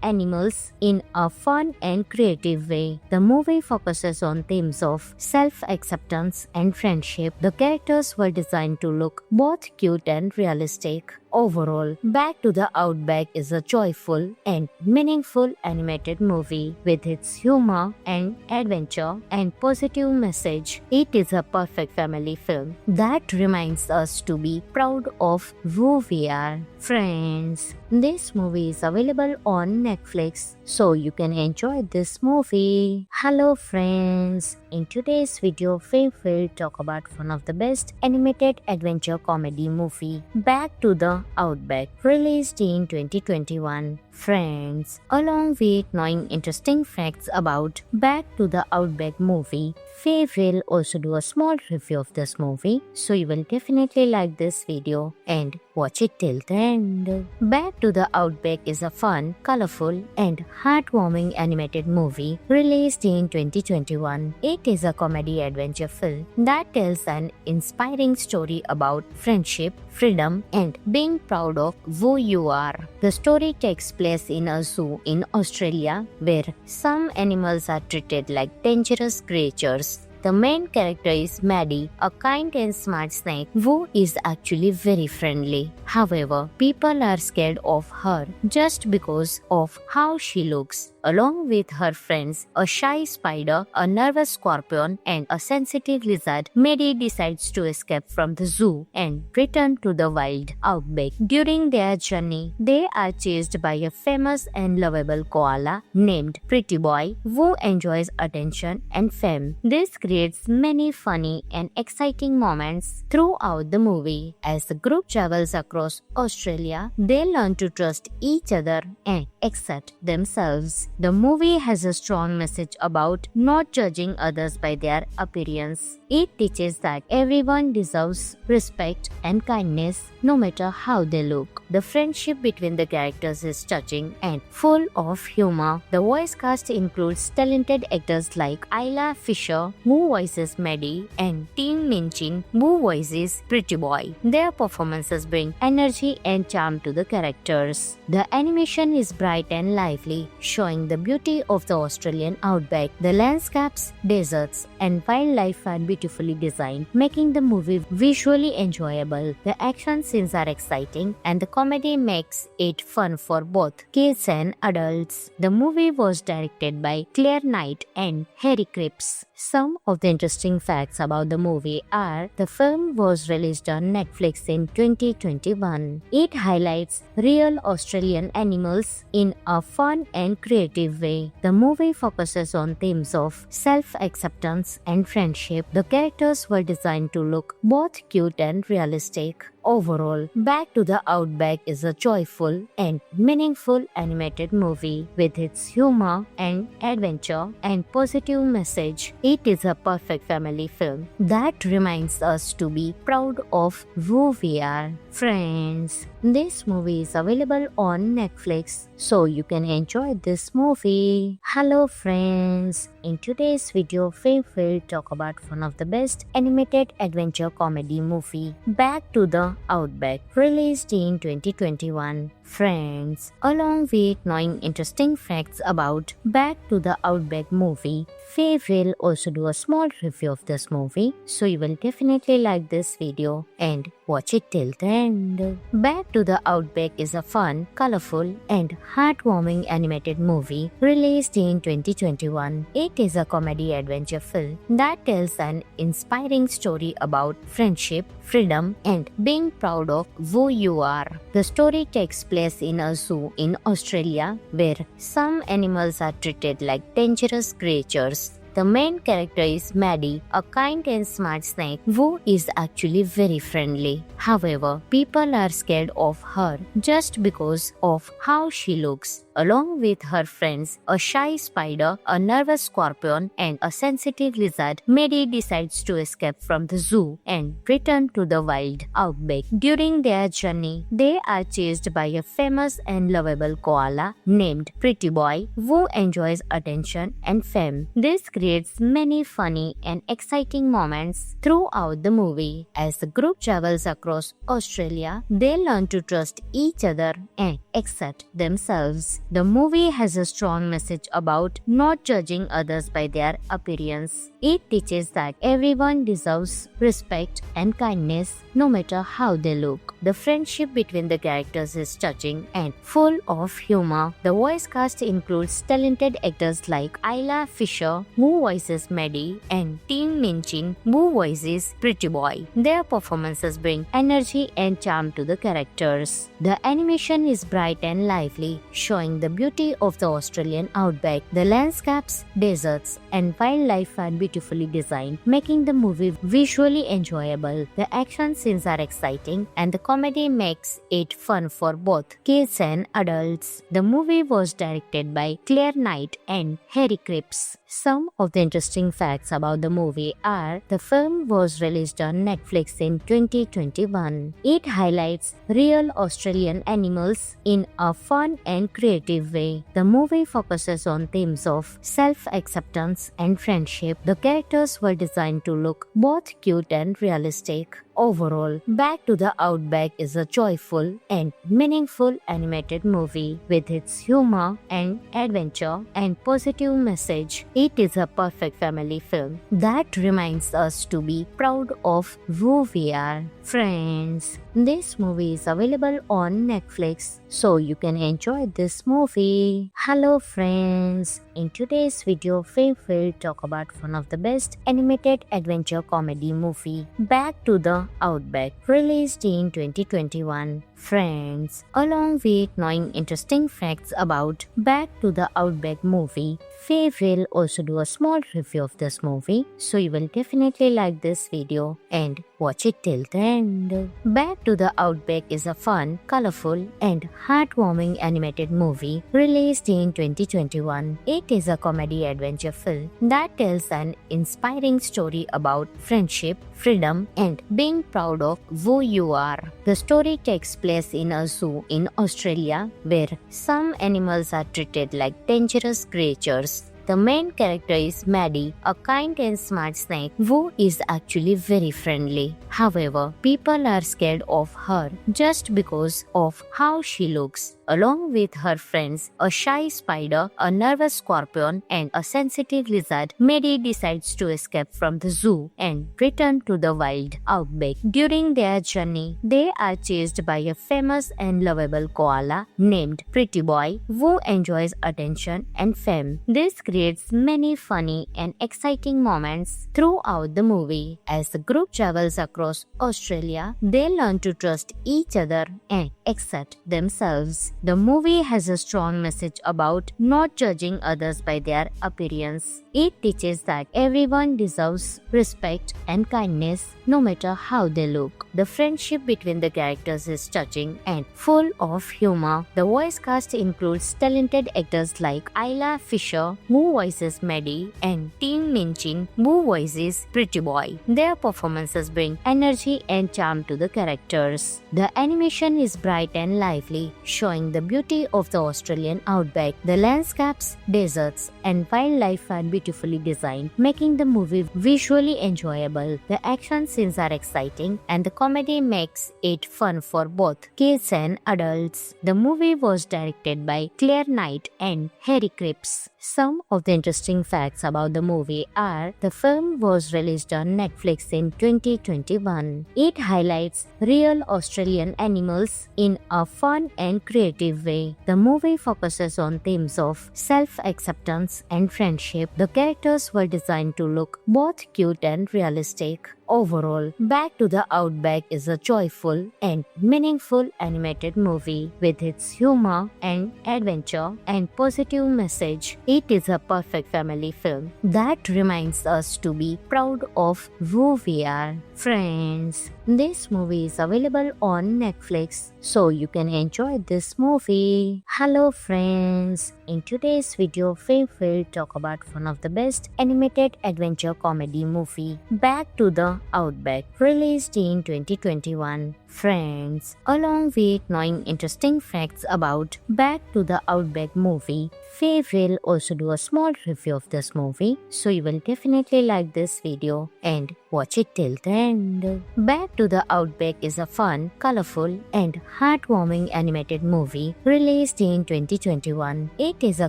animals in a fun and creative way. The movie focuses on themes of self-acceptance and friendship. The characters were designed to look both cute and realistic. Overall, Back to the Outback is a joyful and meaningful animated movie. With its humor and adventure and positive message, it is a perfect family film that reminds us to be proud of who we are. Friends, this movie is available on Netflix, so you can enjoy this movie. Hello friends, in today's video we will talk about one of the best animated adventure comedy movie, Back to the Outback, released in 2021. Friends, along with knowing interesting facts about Back to the Outback movie, we will also do a small review of this movie, so you will definitely like this video and watch it till the end. Back to the Outback is a fun, colorful, and heartwarming animated movie released in 2021. It is a comedy adventure film that tells an inspiring story about friendship, freedom, and being proud of who you are. The story takes place in a zoo in Australia where some animals are treated like dangerous creatures. The main character is Maddie, a kind and smart snake who is actually very friendly. However, people are scared of her just because of how she looks. Along with her friends, a shy spider, a nervous scorpion, and a sensitive lizard, Maddie decides to escape from the zoo and return to the wild outback. During their journey, they are chased by a famous and lovable koala named Pretty Boy, who enjoys attention and fame. This creates many funny and exciting moments throughout the movie. As the group travels across Australia, they learn to trust each other and accept themselves. The movie has a strong message about not judging others by their appearance. It teaches that everyone deserves respect and kindness no matter how they look. The friendship between the characters is touching and full of humor. The voice cast includes talented actors like Isla Fisher, who voices Maddie, and Tim Minchin, who voices Pretty Boy. Their performances bring energy and charm to the characters. The animation is bright and lively, showing the beauty of the Australian outback. The landscapes, deserts, and wildlife are beautifully designed, making the movie visually enjoyable. The action scenes are exciting, and the comedy makes it fun for both kids and adults. The movie was directed by Claire Knight and Harry Cripps. Some of the interesting facts about the movie are: the film was released on Netflix in 2021. It highlights real Australian animals in a fun and creative way. The movie focuses on themes of self-acceptance and friendship. The characters were designed to look both cute and realistic. Overall, Back to the Outback is a joyful and meaningful animated movie with its humor and adventure and positive message. It is a perfect family film that reminds us to be proud of who we are. Friends, this movie is available on Netflix, so you can enjoy this movie. Hello friends, in today's video we will talk about one of the best animated adventure comedy movie, Back to the Outback, released in 2021. Friends, along with knowing interesting facts about Back to the Outback movie, we will also do a small review of this movie, so you will definitely like this video and watch it till the end. Back to the Outback is a fun, colorful, and heartwarming animated movie released in 2021. It is a comedy adventure film that tells an inspiring story about friendship, freedom, and being proud of who you are. The story takes place in a zoo in Australia where some animals are treated like dangerous creatures. The main character is Maddie, a kind and smart snake who is actually very friendly. However, people are scared of her just because of how she looks. Along with her friends, a shy spider, a nervous scorpion, and a sensitive lizard, Maddie decides to escape from the zoo and return to the wild outback. During their journey, they are chased by a famous and lovable koala named Pretty Boy who enjoys attention and fame. This creates many funny and exciting moments throughout the movie. As the group travels across Australia, they learn to trust each other and accept themselves. The movie has a strong message about not judging others by their appearance. It teaches that everyone deserves respect and kindness no matter how they look. The friendship between the characters is touching and full of humor. The voice cast includes talented actors like Isla Fisher, who voices Maddie, and Tim Minchin, who voices Pretty Boy. Their performances bring energy and charm to the characters. The animation is bright and lively, showing the beauty of the Australian outback. The landscapes, deserts, and wildlife are beautifully designed, making the movie visually enjoyable. The action scenes are exciting, and the comedy makes it fun for both kids and adults. The movie was directed by Claire Knight and Harry Cripps. Some of the interesting facts about the movie are: the film was released on Netflix in 2021. It highlights real Australian animals in a fun and creative way. The movie focuses on themes of self-acceptance and friendship. The characters were designed to look both cute and realistic. Overall, Back to the Outback is a joyful and meaningful animated movie with its humor and adventure and positive message. It is a perfect family film that reminds us to be proud of who we are. Friends, this movie is available on Netflix, so you can enjoy this movie. Hello friends, in today's video we will talk about one of the best animated adventure comedy movie, Back to the Outback, released in 2021. Friends, along with knowing interesting facts about Back to the Outback movie, we will also do a small review of this movie, so you will definitely like this video and watch it till the end. Back to the Outback is a fun, colorful, and heartwarming animated movie released in 2021. It is a comedy adventure film that tells an inspiring story about friendship, freedom, and being proud of who you are. The story takes place in a zoo in Australia where some animals are treated like dangerous creatures. The main character is Maddie, a kind and smart snake who is actually very friendly. However, people are scared of her just because of how she looks. Along with her friends, a shy spider, a nervous scorpion, and a sensitive lizard, Maddie decides to escape from the zoo and return to the wild outback. During their journey, they are chased by a famous and lovable koala named Pretty Boy who enjoys attention and fame. This creates creates many funny and exciting moments throughout the movie. As the group travels across Australia, they learn to trust each other and accept themselves. The movie has a strong message about not judging others by their appearance. It teaches that everyone deserves respect and kindness no matter how they look. The friendship between the characters is touching and full of humor. The voice cast includes talented actors like Isla Fisher, who voices Maddie, and Tim Minchin, who voices Pretty Boy. Their performances bring energy and charm to the characters. The animation is bright and lively, showing the beauty of the Australian outback. The landscapes, deserts, and wildlife are beautifully designed, making the movie visually enjoyable. The action scenes are exciting, and the comedy makes it fun for both kids and adults. The movie was directed by Claire Knight and Harry Cripps. Some of the interesting facts about the movie are: the film was released on Netflix in 2021. It highlights real Australian animals in a fun and creative way. The movie focuses on themes of self-acceptance and friendship. The characters were designed to look both cute and realistic. Overall, Back to the Outback is a joyful and meaningful animated movie. With its humor and adventure and positive message, it is a perfect family film that reminds us to be proud of who we are. Friends, this movie is available on Netflix, so you can enjoy this movie. Hello friends, in today's video, we will talk about one of the best animated adventure comedy movie, Back to the Outback, released in 2021. Friends, along with knowing interesting facts about Back to the Outback movie, we will also do a small review of this movie, so you will definitely like this video and watch it till the end. Back to the Outback is a fun, colorful, and heartwarming animated movie released in 2021. It is a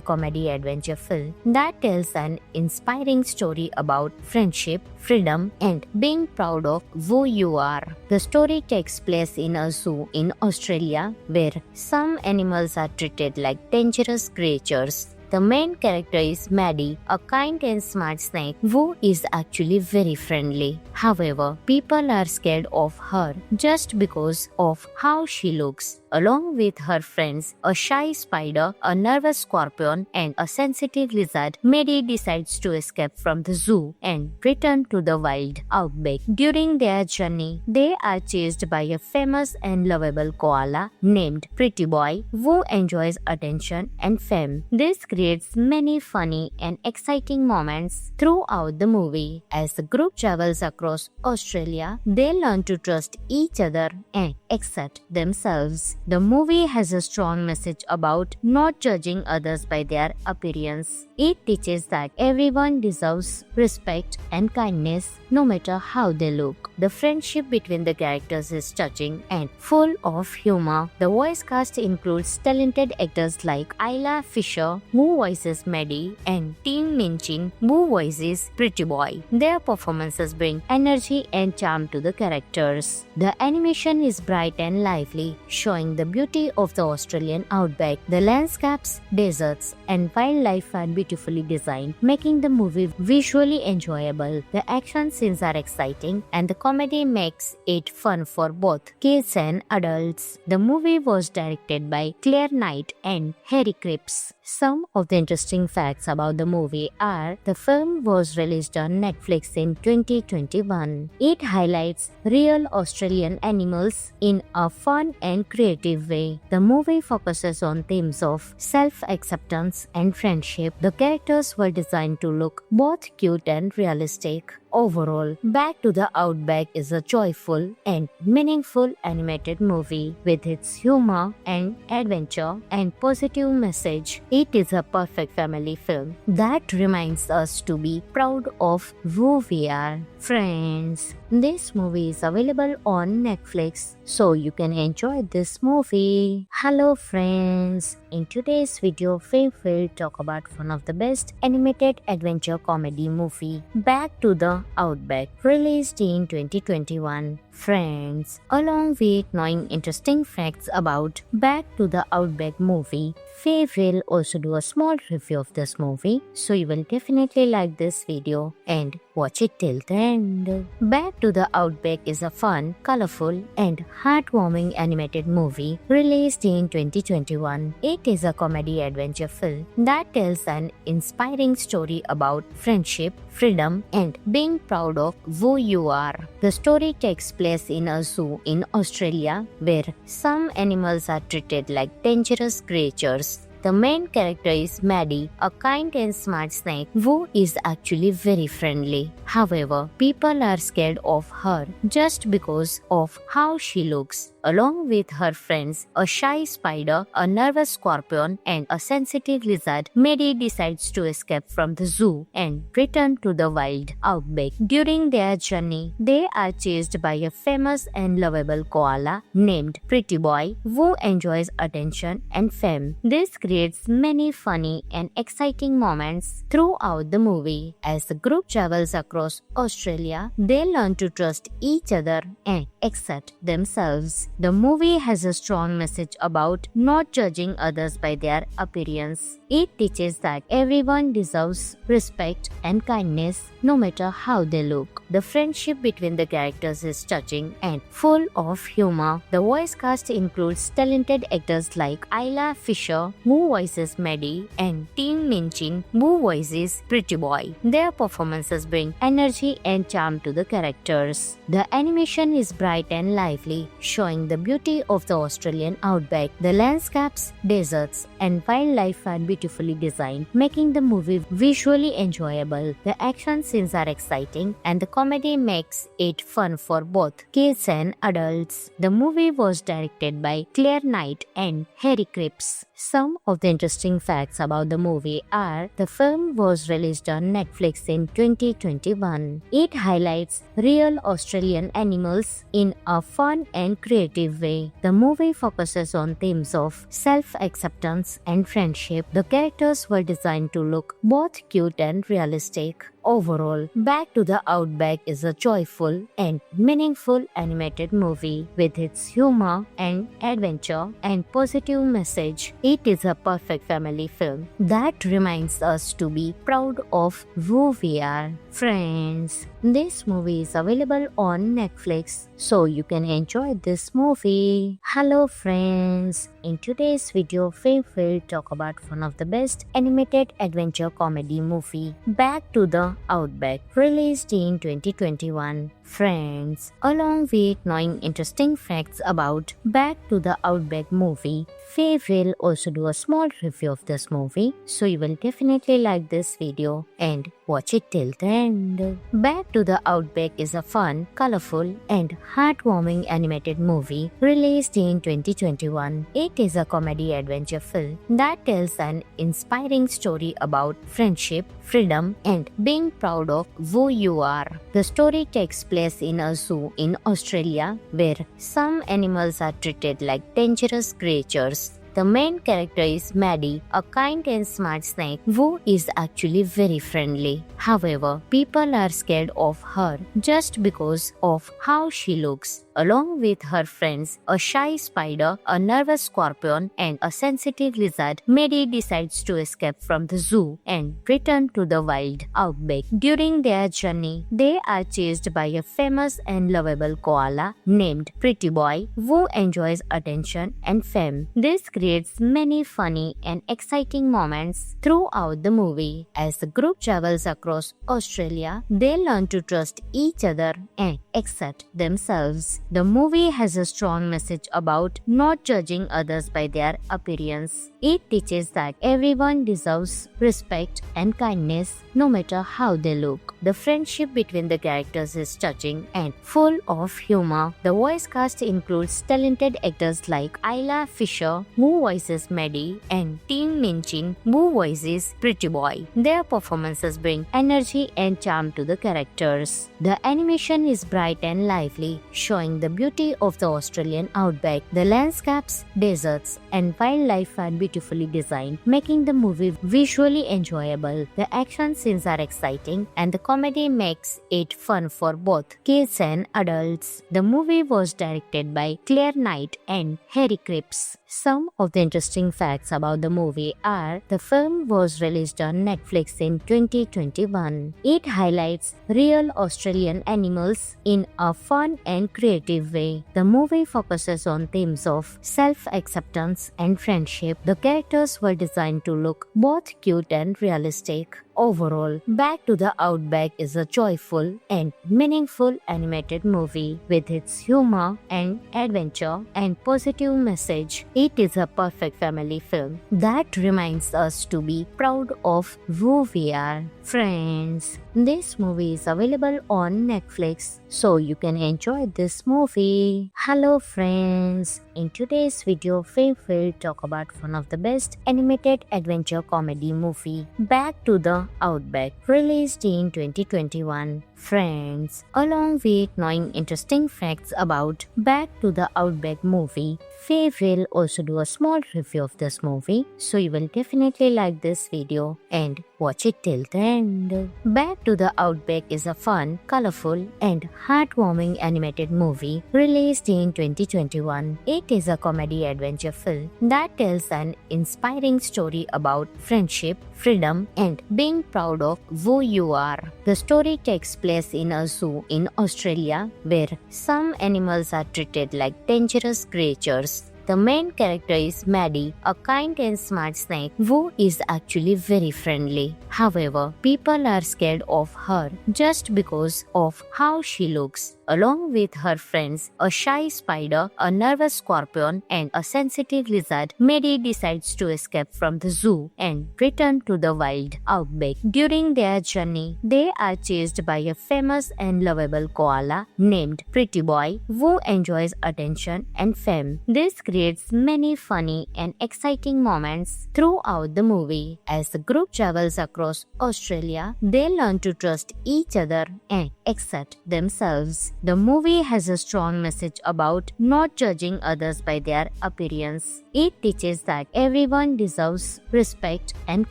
comedy adventure film that tells an inspiring story about friendship, freedom, and being proud of who you are. The story takes place in a zoo in Australia where some animals are treated like dangerous creatures. The main character is Maddie, a kind and smart snake who is actually very friendly. However, people are scared of her just because of how she looks. Along with her friends, a shy spider, a nervous scorpion, and a sensitive lizard, Maddie decides to escape from the zoo and return to the wild outback. During their journey, they are chased by a famous and lovable koala named Pretty Boy, who enjoys attention and fame. This creates many funny and exciting moments throughout the movie. As the group travels across Australia, they learn to trust each other and accept themselves. The movie has a strong message about not judging others by their appearance. It teaches that everyone deserves respect and kindness no matter how they look. The friendship between the characters is touching and full of humor. The voice cast includes talented actors like Isla Fisher, who voices Maddie, and Tim Minchin, who voices Pretty Boy. Their performances bring energy and charm to the characters. The animation is bright and lively, showing the beauty of the Australian outback. The landscapes, deserts, and wildlife are beautifully designed, making the movie visually enjoyable. The action scenes are exciting, and the comedy makes it fun for both kids and adults. The movie was directed by Claire Knight and Harry Cripps. Some of the interesting facts about the movie are: the film was released on Netflix in 2021. It highlights real Australian animals in a fun and creative way. The movie focuses on themes of self-acceptance and friendship. The characters were designed to look both cute and realistic. Overall, Back to the Outback is a joyful and meaningful animated movie. With its humor and adventure and positive message, it is a perfect family film that reminds us to be proud of who we are. Friends, this movie is available on Netflix, so you can enjoy this movie. Hello friends, in today's video we will talk about one of the best animated adventure comedy movie, Back to the the Outback, released in 2021. Friends, along with knowing interesting facts about Back to the Outback movie, Faye will also do a small review of this movie, so you will definitely like this video and watch it till the end. Back to the Outback is a fun, colorful, and heartwarming animated movie released in 2021. It is a comedy adventure film that tells an inspiring story about friendship, freedom, and being proud of who you are. The story takes place in a zoo in Australia where some animals are treated like dangerous creatures. The main character is Maddie, a kind and smart snake who is actually very friendly. However, people are scared of her just because of how she looks. Along with her friends, a shy spider, a nervous scorpion, and a sensitive lizard, Maddie decides to escape from the zoo and return to the wild outback. During their journey, they are chased by a famous and lovable koala named Pretty Boy who enjoys attention and fame. This creates many funny and exciting moments throughout the movie. As the group travels across Australia, they learn to trust each other and accept themselves. The movie has a strong message about not judging others by their appearance. It teaches that everyone deserves respect and kindness no matter how they look. The friendship between the characters is touching and full of humor. The voice cast includes talented actors like Isla Fisher, who voices Maddie, and Tim Minchin, who voices Pretty Boy. Their performances bring energy and charm to the characters. The animation is bright and lively, showing the beauty of the Australian outback. The landscapes, deserts, and wildlife are beautifully designed, making the movie visually enjoyable. The action scenes are exciting, and the comedy makes it fun for both kids and adults. The movie was directed by Claire Knight and Harry Cripps. Some of the interesting facts about the movie are: the film was released on Netflix in 2021. It highlights real Australian animals in a fun and creative way. The movie focuses on themes of self-acceptance and friendship. The characters were designed to look both cute and realistic. Overall, Back to the Outback is a joyful and meaningful animated movie. With its humor and adventure and positive message, it is a perfect family film that reminds us to be proud of who we are. Friends, this movie is available on Netflix, so you can enjoy this movie. Hello friends, in today's video, we will talk about one of the best animated adventure comedy movie, Back to the Outback, released in 2021. Friends, along with knowing interesting facts about Back to the Outback movie, Faye will also do a small review of this movie, so you will definitely like this video and watch it till the end. Back to the Outback is a fun, colorful, and heartwarming animated movie released in 2021. It is a comedy adventure film that tells an inspiring story about friendship, freedom, and being proud of who you are. The story takes place in a zoo in Australia where some animals are treated like dangerous creatures. The main character is Maddie, a kind and smart snake who is actually very friendly. However, people are scared of her just because of how she looks. Along with her friends, a shy spider, a nervous scorpion, and a sensitive lizard, Maddie decides to escape from the zoo and return to the wild outback. During their journey, they are chased by a famous and lovable koala named Pretty Boy who enjoys attention and fame. This creates many funny and exciting moments throughout the movie. As the group travels across Australia, they learn to trust each other and accept themselves. The movie has a strong message about not judging others by their appearance. It teaches that everyone deserves respect and kindness no matter how they look. The friendship between the characters is touching and full of humor. The voice cast includes talented actors like Isla Fisher, who voices Maddie, and Tim Minchin, who voices Pretty Boy. Their performances bring energy and charm to the characters. The animation is bright and lively, showing the beauty of the Australian outback. The landscapes, deserts, and wildlife are beautifully designed, making the movie visually enjoyable. The action scenes are exciting, and the comedy makes it fun for both kids and adults. The movie was directed by Claire Knight and Harry Cripps. Some of the interesting facts about the movie are the film was released on Netflix in 2021. It highlights real Australian animals in a fun and creative way. The movie focuses on themes of self-acceptance and friendship. The characters were designed to look both cute and realistic. Overall, Back to the Outback is a joyful and meaningful animated movie with its humor and adventure and positive message. It is a perfect family film that reminds us to be proud of who we are. Friends, this movie is available on Netflix, so you can enjoy this movie. Hello friends, in today's video we will talk about one of the best animated adventure comedy movie, Back to the Outback, released in 2021. Friends, along with knowing interesting facts about Back to the Outback movie, we will also do a small review of this movie, so you will definitely like this video and watch it till the end. Back to the Outback is a fun, colorful and heartwarming animated movie released in 2021. It is a comedy adventure film that tells an inspiring story about friendship, freedom and being proud of who you are. The story takes place in a zoo in Australia where some animals are treated like dangerous creatures. The main character is Maddie, a kind and smart snake who is actually very friendly. However, people are scared of her just because of how she looks. Along with her friends, a shy spider, a nervous scorpion, and a sensitive lizard, Maddie decides to escape from the zoo and return to the wild outback. During their journey, they are chased by a famous and lovable koala named Pretty Boy who enjoys attention and fame. This creates many funny and exciting moments throughout the movie. As the group travels across Australia, they learn to trust each other and accept themselves. The movie has a strong message about not judging others by their appearance. It teaches that everyone deserves respect and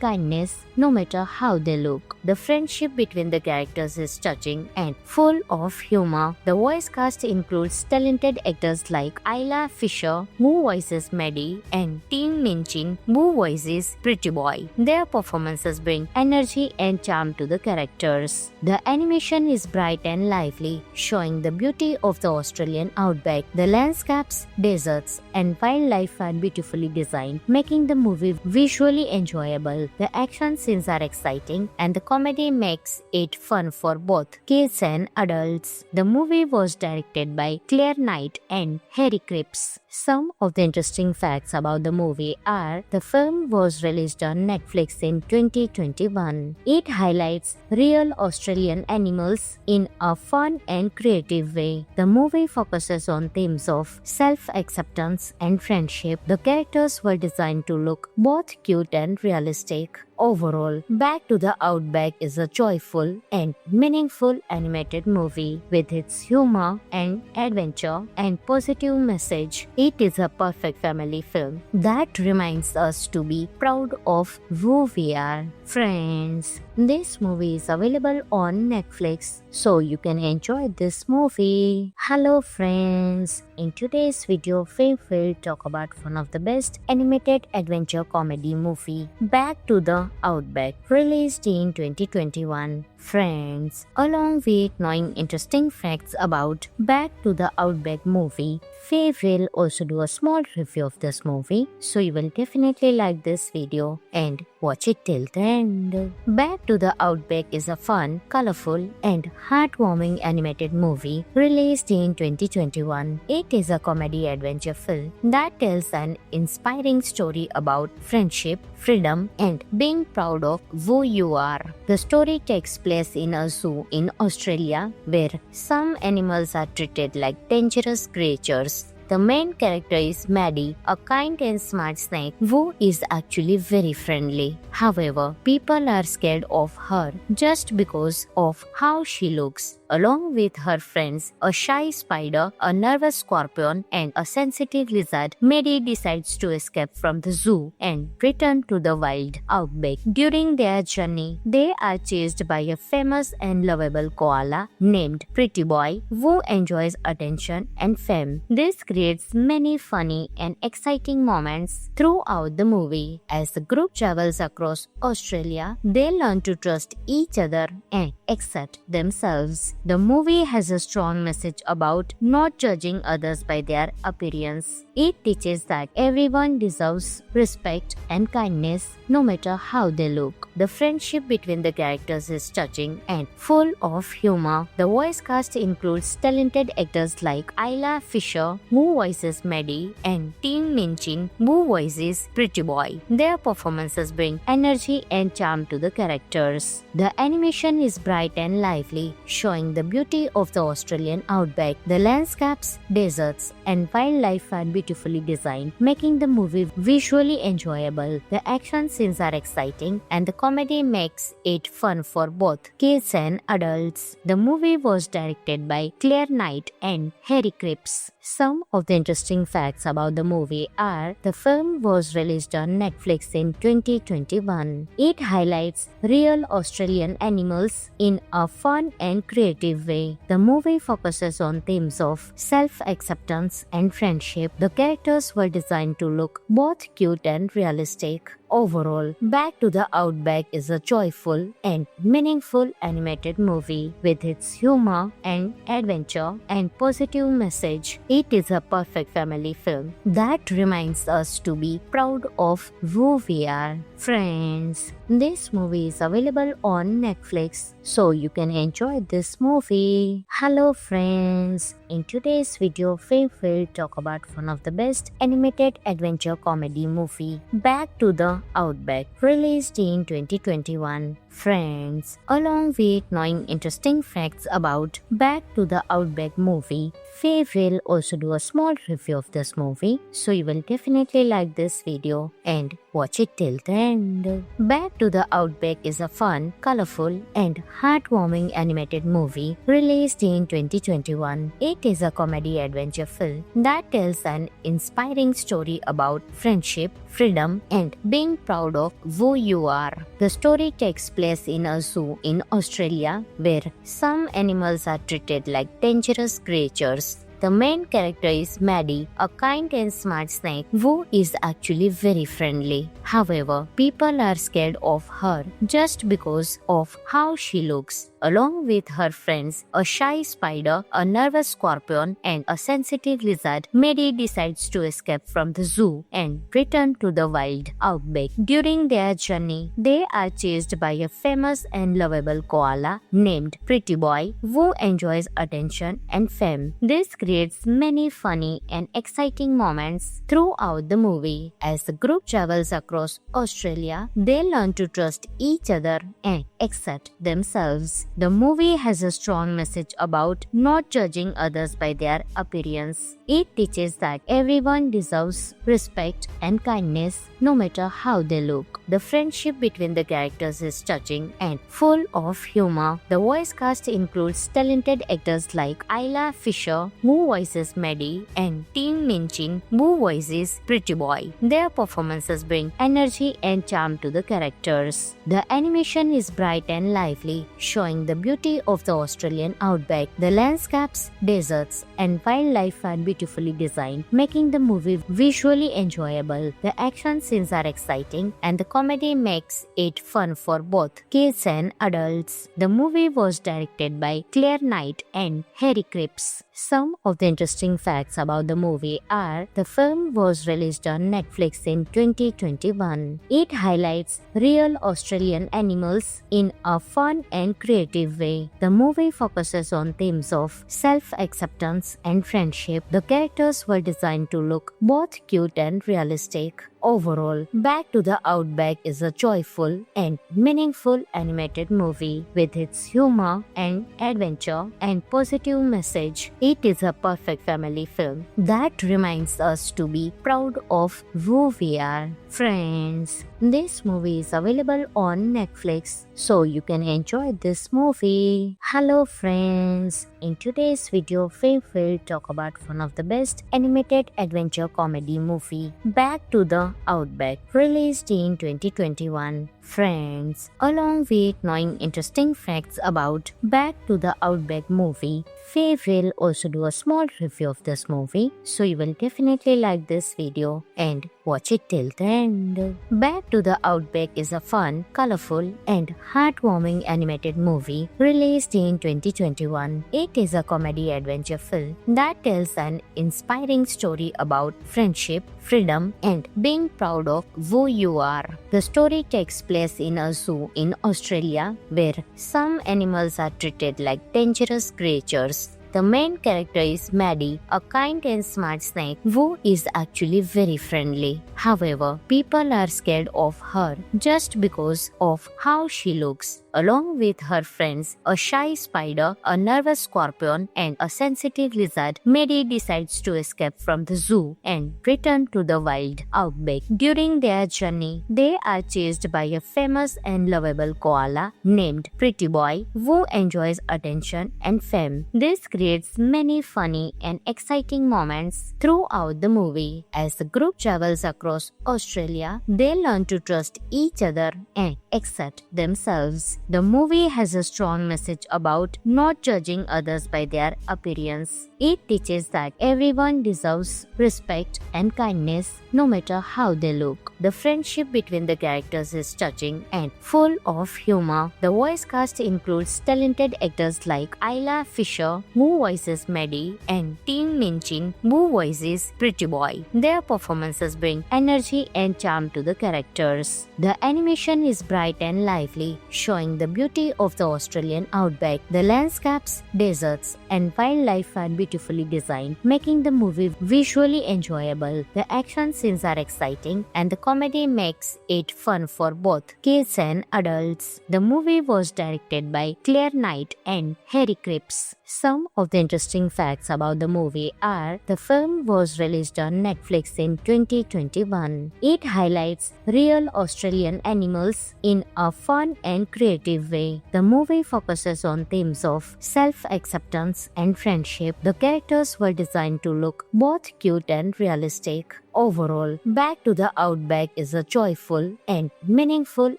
kindness no matter how they look. The friendship between the characters is touching and full of humor. The voice cast includes talented actors like Isla Fisher, who voices Maddie, and Tim Minchin, who voices Pretty Boy. Their performances bring energy and charm to the characters. The animation is bright and lively, showing the beauty of the Australian outback. The landscapes, deserts, and wildlife are beautifully designed, making the movie visually enjoyable. The action scenes are exciting, and the comedy makes it fun for both kids and adults. The movie was directed by Claire Knight and Harry Cripps. Some of the interesting facts about the movie are the film was released on Netflix in 2021. It highlights real Australian animals in a fun and creative way. The movie focuses on themes of self-acceptance and friendship. The characters were designed to look both cute and realistic. Overall, Back to the Outback is a joyful and meaningful animated movie with its humor and adventure and positive message. It is a perfect family film that reminds us to be proud of who we are. Friends, this movie is available on Netflix, so you can enjoy this movie. Hello friends, in today's video we will talk about one of the best animated adventure comedy movie, Back to the Outback, released in 2021. Friends, along with knowing interesting facts about Back to the Outback movie, we will also do a small review of this movie, so you will definitely like this video and watch it till the end. Back to the Outback is a fun, colorful and heartwarming animated movie released in 2021. It is a comedy adventure film that tells an inspiring story about friendship, freedom and being proud of who you are. The story takes place in a zoo in Australia where some animals are treated like dangerous creatures. The main character is Maddie, a kind and smart snake who is actually very friendly. However, people are scared of her just because of how she looks. Along with her friends, a shy spider, a nervous scorpion, and a sensitive lizard, Maddie decides to escape from the zoo and return to the wild outback. During their journey, they are chased by a famous and lovable koala named Pretty Boy, who enjoys attention and fame. This creates many funny and exciting moments throughout the movie. As the group travels across Australia, they learn to trust each other and accept themselves. The movie has a strong message about not judging others by their appearance. It teaches that everyone deserves respect and kindness no matter how they look. The friendship between the characters is touching and full of humor. The voice cast includes talented actors like Isla Fisher, who voices Maddie, and Tim Minchin, who voices Pretty Boy. Their performances bring energy and charm to the characters. The animation is bright and lively, showing the beauty of the Australian outback. The landscapes, deserts, and wildlife are beautifully designed, making the movie visually enjoyable. The action scenes are exciting, and the comedy makes it fun for both kids and adults. The movie was directed by Claire Knight and Harry Cripps. Some of the interesting facts about the movie are: the film was released on Netflix in 2021. It highlights real Australian animals in a fun and creative way. The movie focuses on themes of self-acceptance and friendship. The characters were designed to look both cute and realistic. Overall, Back to the Outback is a joyful and meaningful animated movie. With its humor and adventure and positive message, it is a perfect family film that reminds us to be proud of who we are. Friends, this movie is available on Netflix, so you can enjoy this movie. Hello friends, in today's video, we will talk about one of the best animated adventure comedy movie, Back to the Outback, released in 2021. Friends, along with knowing interesting facts about Back to the Outback movie, we will also do a small review of this movie, so you will definitely like this video and watch it till the end. Back to the Outback is a fun, colorful, and heartwarming animated movie released in 2021. It is a comedy adventure film that tells an inspiring story about friendship, freedom, and being proud of who you are. The story takes place in a zoo in Australia where some animals are treated like dangerous creatures. The main character is Maddie, a kind and smart snake who is actually very friendly. However, people are scared of her just because of how she looks. Along with her friends, a shy spider, a nervous scorpion, and a sensitive lizard, Maddie decides to escape from the zoo and return to the wild outback. During their journey, they are chased by a famous and lovable koala named Pretty Boy, who enjoys attention and fame. This creates many funny and exciting moments throughout the movie. As the group travels across Australia, they learn to trust each other and accept themselves. The movie has a strong message about not judging others by their appearance. It teaches that everyone deserves respect and kindness no matter how they look. The friendship between the characters is touching and full of humor. The voice cast includes talented actors like Isla Fisher, who voices Maddie, and Tim Minchin, who voices Pretty Boy. Their performances bring energy and charm to the characters. The animation is bright and lively, showing the beauty of the Australian outback. The landscapes, deserts, and wildlife are beautifully designed, making the movie visually enjoyable. The action scenes are exciting, and the comedy makes it fun for both kids and adults. The movie was directed by Claire Knight and Harry Cripps. Some of the interesting facts about the movie are: the film was released on Netflix in 2021. It highlights real Australian animals in a fun and creative way. The movie focuses on themes of self-acceptance and friendship. The characters were designed to look both cute and realistic. Overall, Back to the Outback is a joyful and meaningful animated movie with its humor and adventure and positive message. It is a perfect family film that reminds us to be proud of who we are. Friends, this movie is available on Netflix, so you can enjoy this movie. Hello friends, in today's video we will talk about one of the best animated adventure comedy movie, Back to the Outback, released in 2021. Friends, along with knowing interesting facts about Back to the Outback movie, we will also do a small review of this movie, so you will definitely like this video and watch it till the end. Back to the Outback is a fun, colorful, and heartwarming animated movie released in 2021. It is a comedy adventure film that tells an inspiring story about friendship, freedom, and being proud of who you are. The story takes place in a zoo in Australia where some animals are treated like dangerous creatures. The main character is Maddie, a kind and smart snake who is actually very friendly. However, people are scared of her just because of how she looks. Along with her friends, a shy spider, a nervous scorpion, and a sensitive lizard, Maddie decides to escape from the zoo and return to the wild outback. During their journey, they are chased by a famous and lovable koala named Pretty Boy who enjoys attention and fame. This creates many funny and exciting moments throughout the movie. As the group travels across Australia, they learn to trust each other and accept themselves. The movie has a strong message about not judging others by their appearance. It teaches that everyone deserves respect and kindness no matter how they look. The friendship between the characters is touching and full of humor. The voice cast includes talented actors like Isla Fisher, who voices Maddie, and Tim Minchin, who voices Pretty Boy. Their performances bring energy and charm to the characters. The animation is bright and lively, showing the beauty of the Australian outback. The landscapes, deserts, and wildlife are beautifully designed, making the movie visually enjoyable. The action scenes are exciting, and the comedy makes it fun for both kids and adults. The movie was directed by Claire Knight and Harry Cripps. Some of the interesting facts about the movie are: the film was released on Netflix in 2021. It highlights real Australian animals in a fun and creative way. The movie focuses on themes of self-acceptance and friendship. The characters were designed to look both cute and realistic. Overall, Back to the Outback is a joyful and meaningful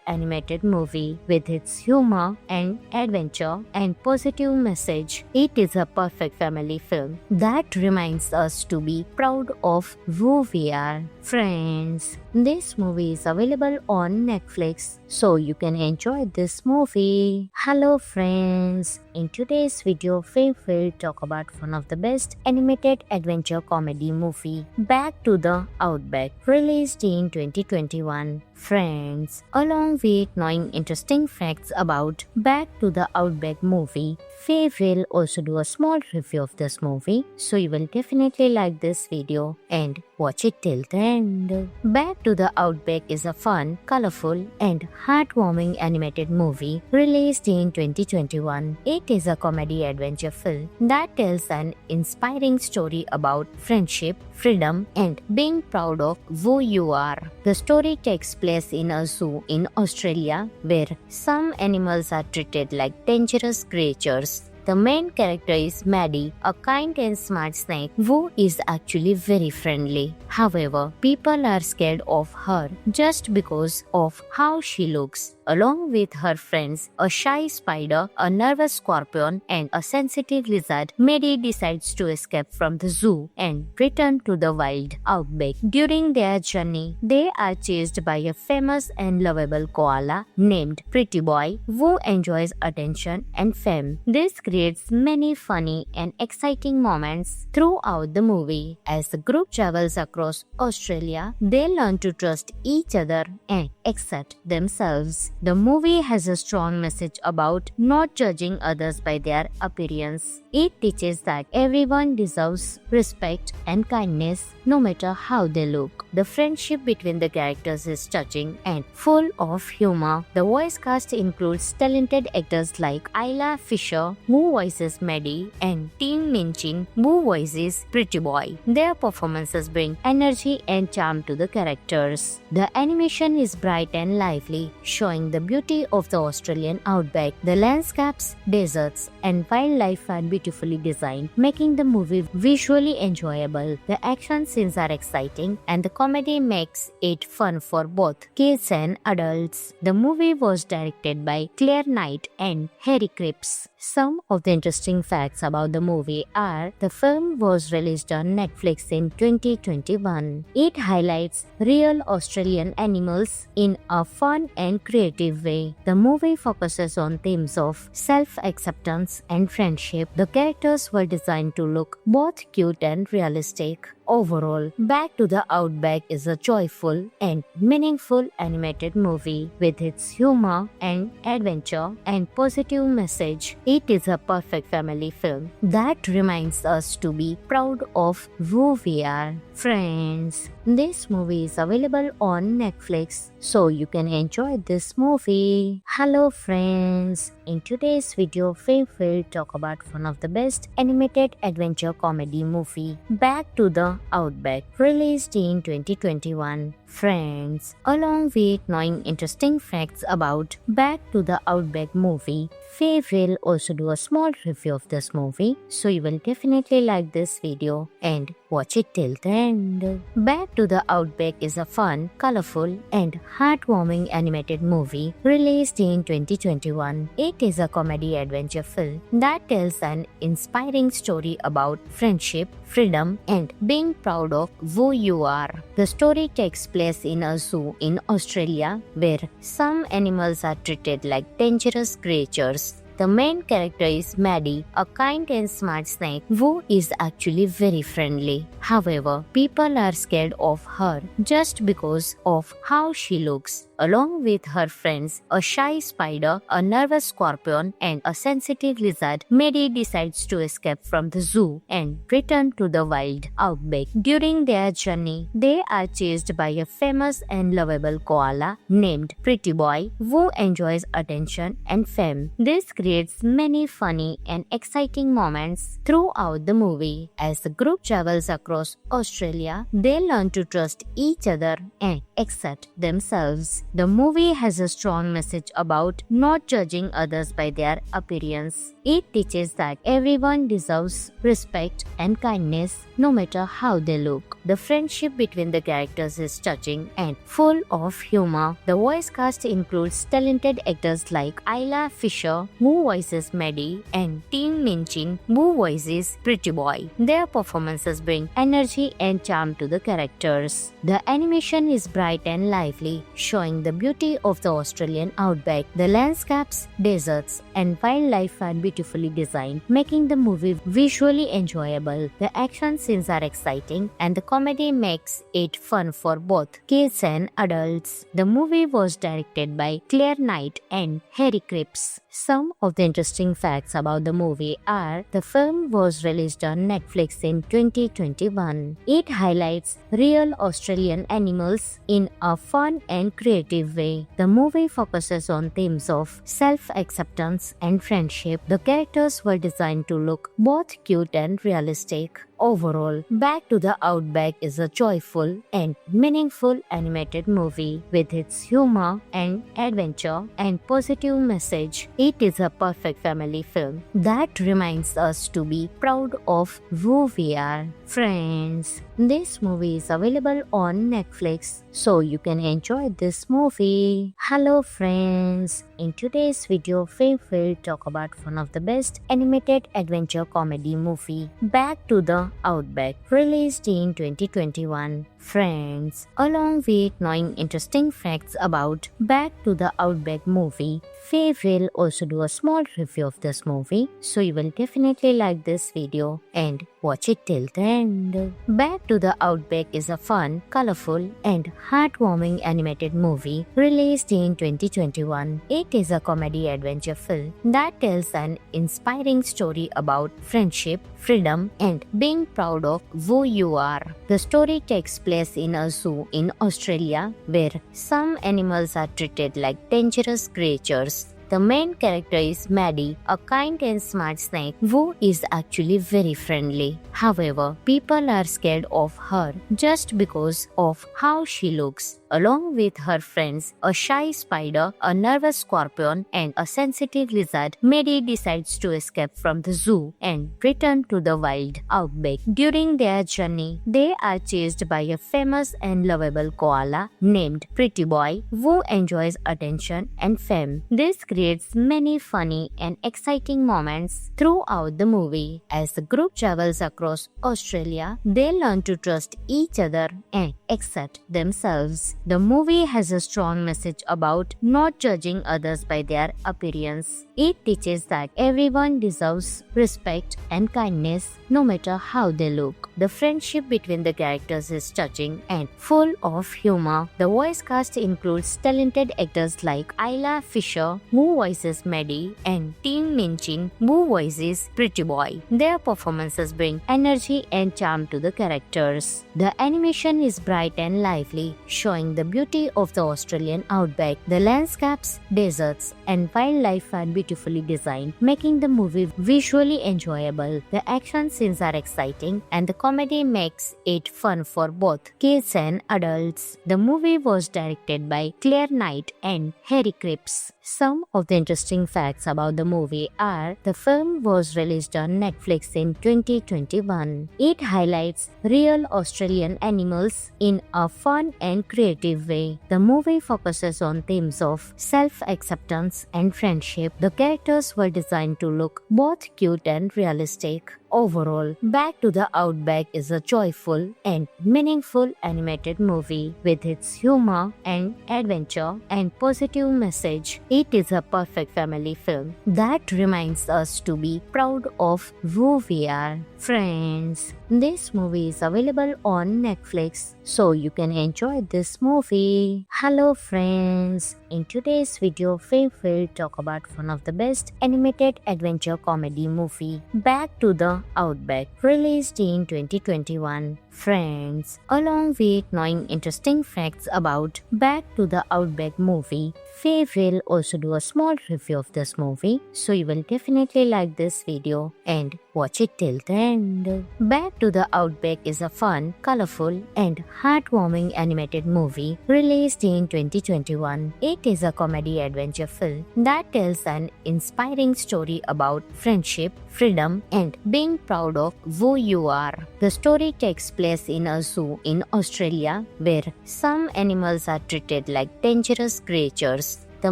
animated movie with its humor and adventure and positive message. It is a perfect family film that reminds us to be proud of who we are. Friends, this movie is available on Netflix, so you can enjoy this movie. Hello friends, in today's video we will talk about one of the best animated adventure comedy movie, Back to the Outback, released in 2021. Friends, along with knowing interesting facts about Back to the Outback movie, we will also do a small review of this movie, so you will definitely like this video and watch it till the end. Back to the Outback is a fun, colorful, and heartwarming animated movie released in 2021. It is a comedy adventure film that tells an inspiring story about friendship, freedom, and being proud of who you are. The story takes place in a zoo in Australia where some animals are treated like dangerous creatures. The main character is Maddie, a kind and smart snake who is actually very friendly. However, people are scared of her just because of how she looks. Along with her friends, a shy spider, a nervous scorpion, and a sensitive lizard, Maddie decides to escape from the zoo and return to the wild outback. During their journey, they are chased by a famous and lovable koala named Pretty Boy who enjoys attention and fame. This creates many funny and exciting moments throughout the movie. As the group travels across Australia, they learn to trust each other and accept themselves. The movie has a strong message about not judging others by their appearance. It teaches that everyone deserves respect and kindness no matter how they look. The friendship between the characters is touching and full of humor. The voice cast includes talented actors like Isla Fisher, who voices Maddie, and Tim Minchin, who voices Pretty Boy. Their performances bring energy and charm to the characters. The animation is bright and lively, showing the beauty of the Australian outback. The landscapes, deserts, and wildlife are beautifully designed, making the movie visually enjoyable. The action scenes are exciting, and the comedy makes it fun for both kids and adults. The movie was directed by Claire Knight and Harry Cripps. Some of the interesting facts about the movie are: the film was released on Netflix in 2021. It highlights real Australian animals in a fun and creative way. The movie focuses on themes of self-acceptance and friendship. The characters were designed to look both cute and realistic. Overall, Back to the Outback is a joyful and meaningful animated movie with its humor and adventure and positive message. It is a perfect family film that reminds us to be proud of who we are. Friends, this movie is available on Netflix, so you can enjoy this movie. Hello friends, in today's video we will talk about one of the best animated adventure comedy movie, Back to the Outback, released in 2021. Friends, along with knowing interesting facts about Back to the Outback movie, we will also do a small review of this movie, so you will definitely like this video and watch it till the end. Back to the Outback is a fun, colorful, and heartwarming animated movie released in 2021. It is a comedy adventure film that tells an inspiring story about friendship, freedom, and being proud of who you are. The story takes place in a zoo in Australia where some animals are treated like dangerous creatures. The main character is Maddie, a kind and smart snake who is actually very friendly. However, people are scared of her just because of how she looks. Along with her friends, a shy spider, a nervous scorpion, and a sensitive lizard, Maddie decides to escape from the zoo and return to the wild outback. During their journey, they are chased by a famous and lovable koala named Pretty Boy, who enjoys attention and fame. This creates many funny and exciting moments throughout the movie. As the group travels across Australia, they learn to trust each other and accept themselves. The movie has a strong message about not judging others by their appearance. It teaches that everyone deserves respect and kindness no matter how they look. The friendship between the characters is touching and full of humor. The voice cast includes talented actors like Isla Fisher, who voices Maddie, and Tim Minchin, who voices Pretty Boy. Their performances bring energy and charm to the characters. The animation is bright and lively, showing the beauty of the Australian outback. The landscapes, deserts, and wildlife are beautifully designed, making the movie visually enjoyable. The action scenes are exciting, and the comedy makes it fun for both kids and adults. The movie was directed by Claire Knight and Harry Cripps. Some of the interesting facts about the movie are: the film was released on Netflix in 2021. It highlights real Australian animals in a fun and creative way. The movie focuses on themes of self-acceptance and friendship. The characters were designed to look both cute and realistic. Overall, Back to the Outback is a joyful and meaningful animated movie with its humor and adventure and positive message. It is a perfect family film that reminds us to be proud of who we are. Friends, this movie is available on Netflix, so you can enjoy this movie. Hello friends, in today's video we will talk about one of the best animated adventure comedy movie, Back to the Outback, released in 2021. Friends, along with knowing interesting facts about Back to the Outback movie, Faye will also do a small review of this movie, so you will definitely like this video and watch it till the end. Back to the Outback is a fun, colorful, and heartwarming animated movie released in 2021. It is a comedy adventure film that tells an inspiring story about friendship, freedom, and being proud of who you are. The story takes place in a zoo in Australia where some animals are treated like dangerous creatures. The main character is Maddie, a kind and smart snake who is actually very friendly. However, people are scared of her just because of how she looks. Along with her friends, a shy spider, a nervous scorpion, and a sensitive lizard, Maddie decides to escape from the zoo and return to the wild outback. During their journey, they are chased by a famous and lovable koala named Pretty Boy who enjoys attention and fame. This creates many funny and exciting moments throughout the movie. As the group travels across Australia, they learn to trust each other and accept themselves. The movie has a strong message about not judging others by their appearance. It teaches that everyone deserves respect and kindness no matter how they look. The friendship between the characters is touching and full of humor. The voice cast includes talented actors like Isla Fisher, who voices Maddie, and Tim Minchin, who voices Pretty Boy. Their performances bring energy and charm to the characters. The animation is bright and lively, showing the beauty of the Australian outback. The landscapes, deserts, and wildlife are beautifully designed, making the movie visually enjoyable. The action scenes are exciting, and the comedy makes it fun for both kids and adults. The movie was directed by Claire Knight and Harry Cripps. Some of the interesting facts about the movie are: the film was released on Netflix in 2021. It highlights real Australian animals in a fun and creative way. The movie focuses on themes of self-acceptance and friendship. The characters were designed to look both cute and realistic. Overall, Back to the Outback is a joyful and meaningful animated movie. With its humor and adventure and positive message, it is a perfect family film that reminds us to be proud of who we are. Friends, this movie is available on Netflix, so you can enjoy this movie. Hello friends, in today's video, we will talk about one of the best animated adventure comedy movie, Back to the Outback, released in 2021. Friends, along with knowing interesting facts about Back to the Outback movie, Faye will also do a small review of this movie, so you will definitely like this video and watch it till the end. Back to the Outback is a fun, colorful, and heartwarming animated movie released in 2021. It is a comedy adventure film that tells an inspiring story about friendship, freedom, and being proud of who you are. The story takes place in a zoo in Australia where some animals are treated like dangerous creatures. The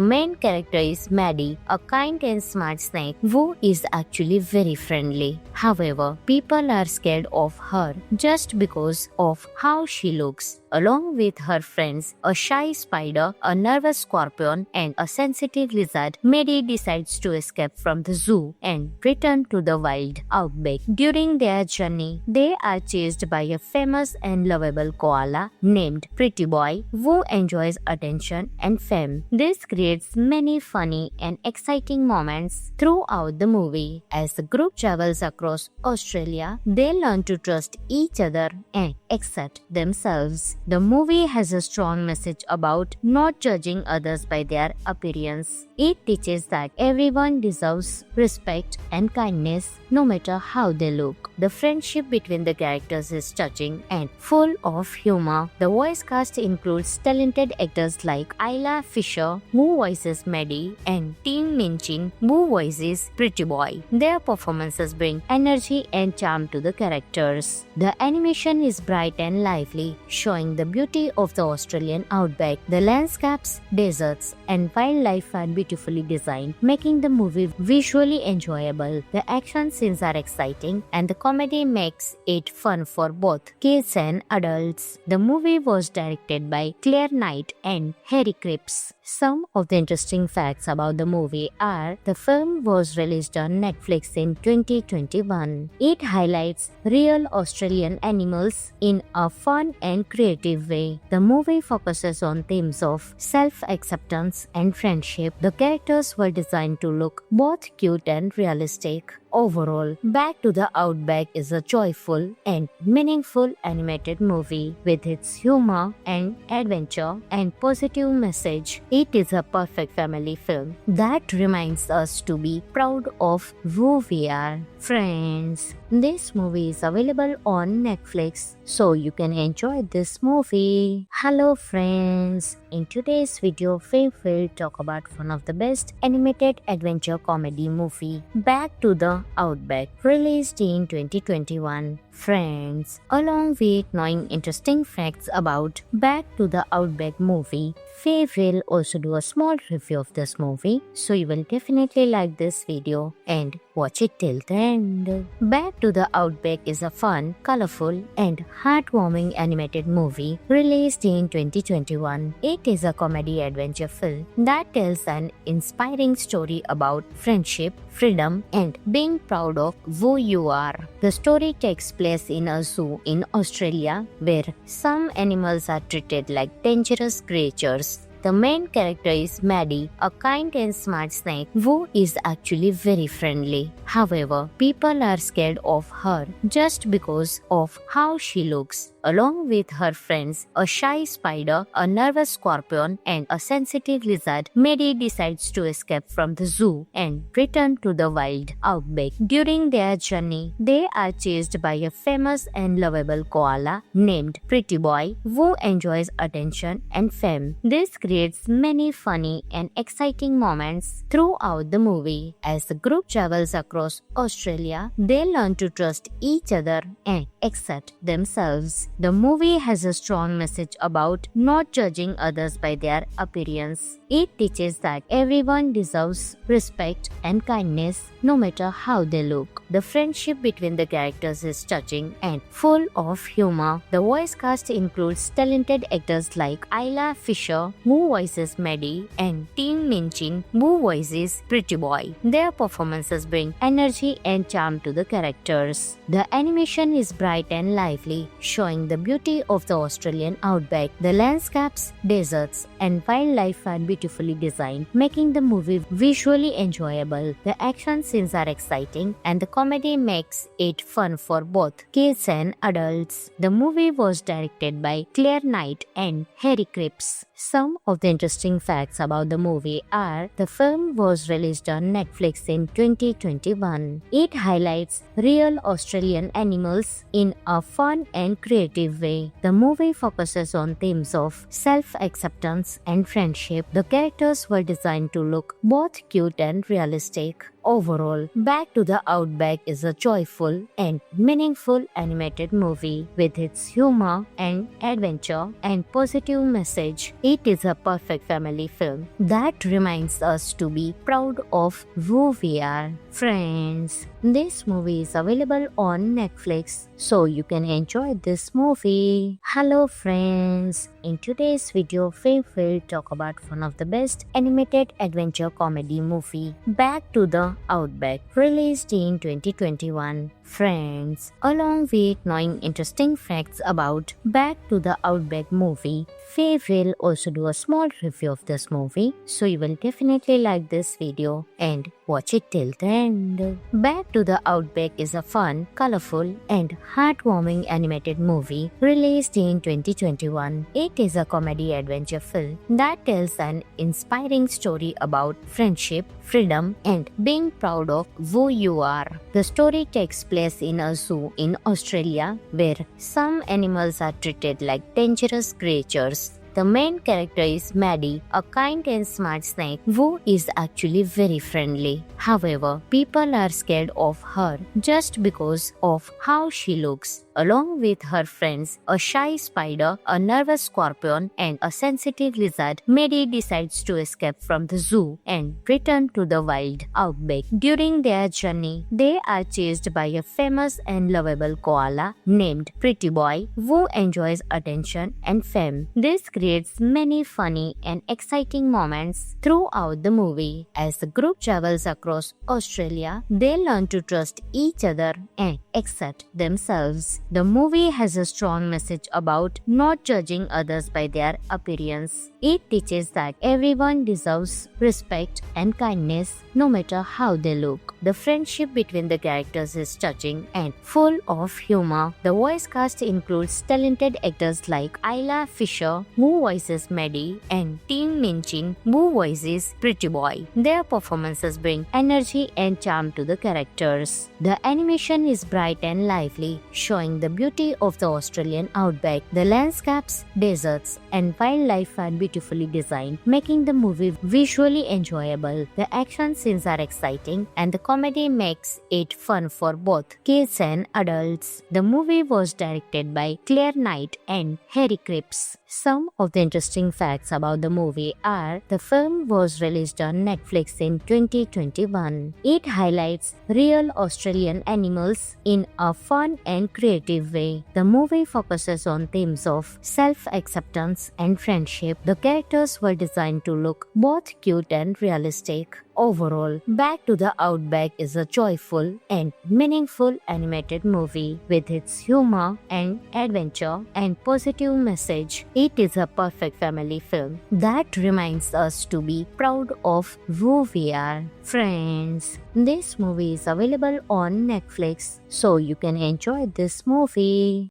main character is Maddie, a kind and smart snake who is actually very friendly. However, people are scared of her just because of how she looks. Along with her friends, a shy spider, a nervous scorpion, and a sensitive lizard, Maddie decides to escape from the zoo and return to the wild outback. During their journey, they are chased by a famous and lovable koala named Pretty Boy who enjoys attention and fame. This creates many funny and exciting moments throughout the movie. As the group travels across Australia, they learn to trust each other and accept themselves. The movie has a strong message about not judging others by their appearance. It teaches that everyone deserves respect and kindness no matter how they look. The friendship between the characters is touching and full of humor. The voice cast includes talented actors like Isla Fisher, who voices Maddie, and Tim Minchin, who voices Pretty Boy. Their performances bring energy and charm to the characters. The animation is bright and lively, showing the beauty of the Australian outback. The landscapes, deserts, and wildlife are beautifully designed, making the movie visually enjoyable. The action scenes are exciting, and the comedy makes it fun for both kids and adults. The movie was directed by Claire Knight and Harry Cripps. Some of the interesting facts about the movie are the film was released on Netflix in 2021. It highlights real Australian animals in a fun and creative way. The movie focuses on themes of self-acceptance and friendship. The characters were designed to look both cute and realistic. Overall, Back to the Outback is a joyful and meaningful animated movie with its humor and adventure and positive message. It is a perfect family film that reminds us to be proud of who we are. Friends, this movie is available on Netflix, so you can enjoy this movie. Hello friends, in today's video we will talk about one of the best animated adventure comedy movie, Back to the Outback, released in 2021. Friends, along with knowing interesting facts about Back to the Outback movie, we will also do a small review of this movie, so you will definitely like this video and watch it till the end. Back to the Outback is a fun, colorful and heartwarming animated movie released in 2021. It is a comedy adventure film that tells an inspiring story about friendship, freedom and being proud of who you are. The story takes place in a zoo in Australia where some animals are treated like dangerous creatures. The main character is Maddie, a kind and smart snake who is actually very friendly. However, people are scared of her just because of how she looks. Along with her friends, a shy spider, a nervous scorpion, and a sensitive lizard, Maddie decides to escape from the zoo and return to the wild outback. During their journey, they are chased by a famous and lovable koala named Pretty Boy who enjoys attention and fame. This creates many funny and exciting moments throughout the movie. As the group travels across Australia, they learn to trust each other and accept themselves. The movie has a strong message about not judging others by their appearance. It teaches that everyone deserves respect and kindness no matter how they look. The friendship between the characters is touching and full of humor. The voice cast includes talented actors like Isla Fisher, who voices Maddie, and Tim Minchin, who voices Pretty Boy. Their performances bring energy and charm to the characters. The animation is bright and lively, showing the beauty of the Australian outback. The landscapes, deserts, and wildlife are beautifully designed, making the movie visually enjoyable. The action scenes are exciting, and the comedy makes it fun for both kids and adults. The movie was directed by Claire Knight and Harry Cripps. Some of the interesting facts about the movie are the film was released on Netflix in 2021. It highlights real Australian animals in a fun and creative way. The movie focuses on themes of self-acceptance and friendship. The characters were designed to look both cute and realistic. Overall, Back to the Outback is a joyful and meaningful animated movie with its humor and adventure and positive message. It is a perfect family film that reminds us to be proud of who we are. Friends, this movie is available on Netflix, so you can enjoy this movie. Hello friends, in today's video we will talk about one of the best animated adventure comedy movie, Back to the Outback, released in 2021. Friends, along with knowing interesting facts about Back to the Outback movie, we will also do a small review of this movie, so you will definitely like this video and watch it till the end. Back to the Outback is a fun, colorful and heartwarming animated movie released in 2021. It is a comedy adventure film that tells an inspiring story about friendship, freedom and being proud of who you are. The story takes place in a zoo in Australia where some animals are treated like dangerous creatures. The main character is Maddie, a kind and smart snake who is actually very friendly. However, people are scared of her just because of how she looks. Along with her friends, a shy spider, a nervous scorpion, and a sensitive lizard, Maddie decides to escape from the zoo and return to the wild outback. During their journey, they are chased by a famous and lovable koala named Pretty Boy who enjoys attention and fame. This creates many funny and exciting moments throughout the movie. As the group travels across Australia, they learn to trust each other and accept themselves. The movie has a strong message about not judging others by their appearance. It teaches that everyone deserves respect and kindness no matter how they look. The friendship between the characters is touching and full of humor. The voice cast includes talented actors like Isla Fisher, who voices Maddie, and Tim Minchin, who voices Pretty Boy. Their performances bring energy and charm to the characters. The animation is bright and lively, showing the beauty of the Australian outback. The landscapes, deserts, and wildlife are beautifully designed, making the movie visually enjoyable. The action scenes are exciting, and the comedy makes it fun for both kids and adults. The movie was directed by Claire Knight and Harry Cripps. Some of the interesting facts about the movie are: the film was released on Netflix in 2021. It highlights real Australian animals in a fun and creative way. The movie focuses on themes of self-acceptance and friendship. The characters were designed to look both cute and realistic. Overall, Back to the Outback is a joyful and meaningful animated movie with its humor and adventure and positive message. It is a perfect family film that reminds us to be proud of who we are. Friends, this movie is available on Netflix, so you can enjoy this movie.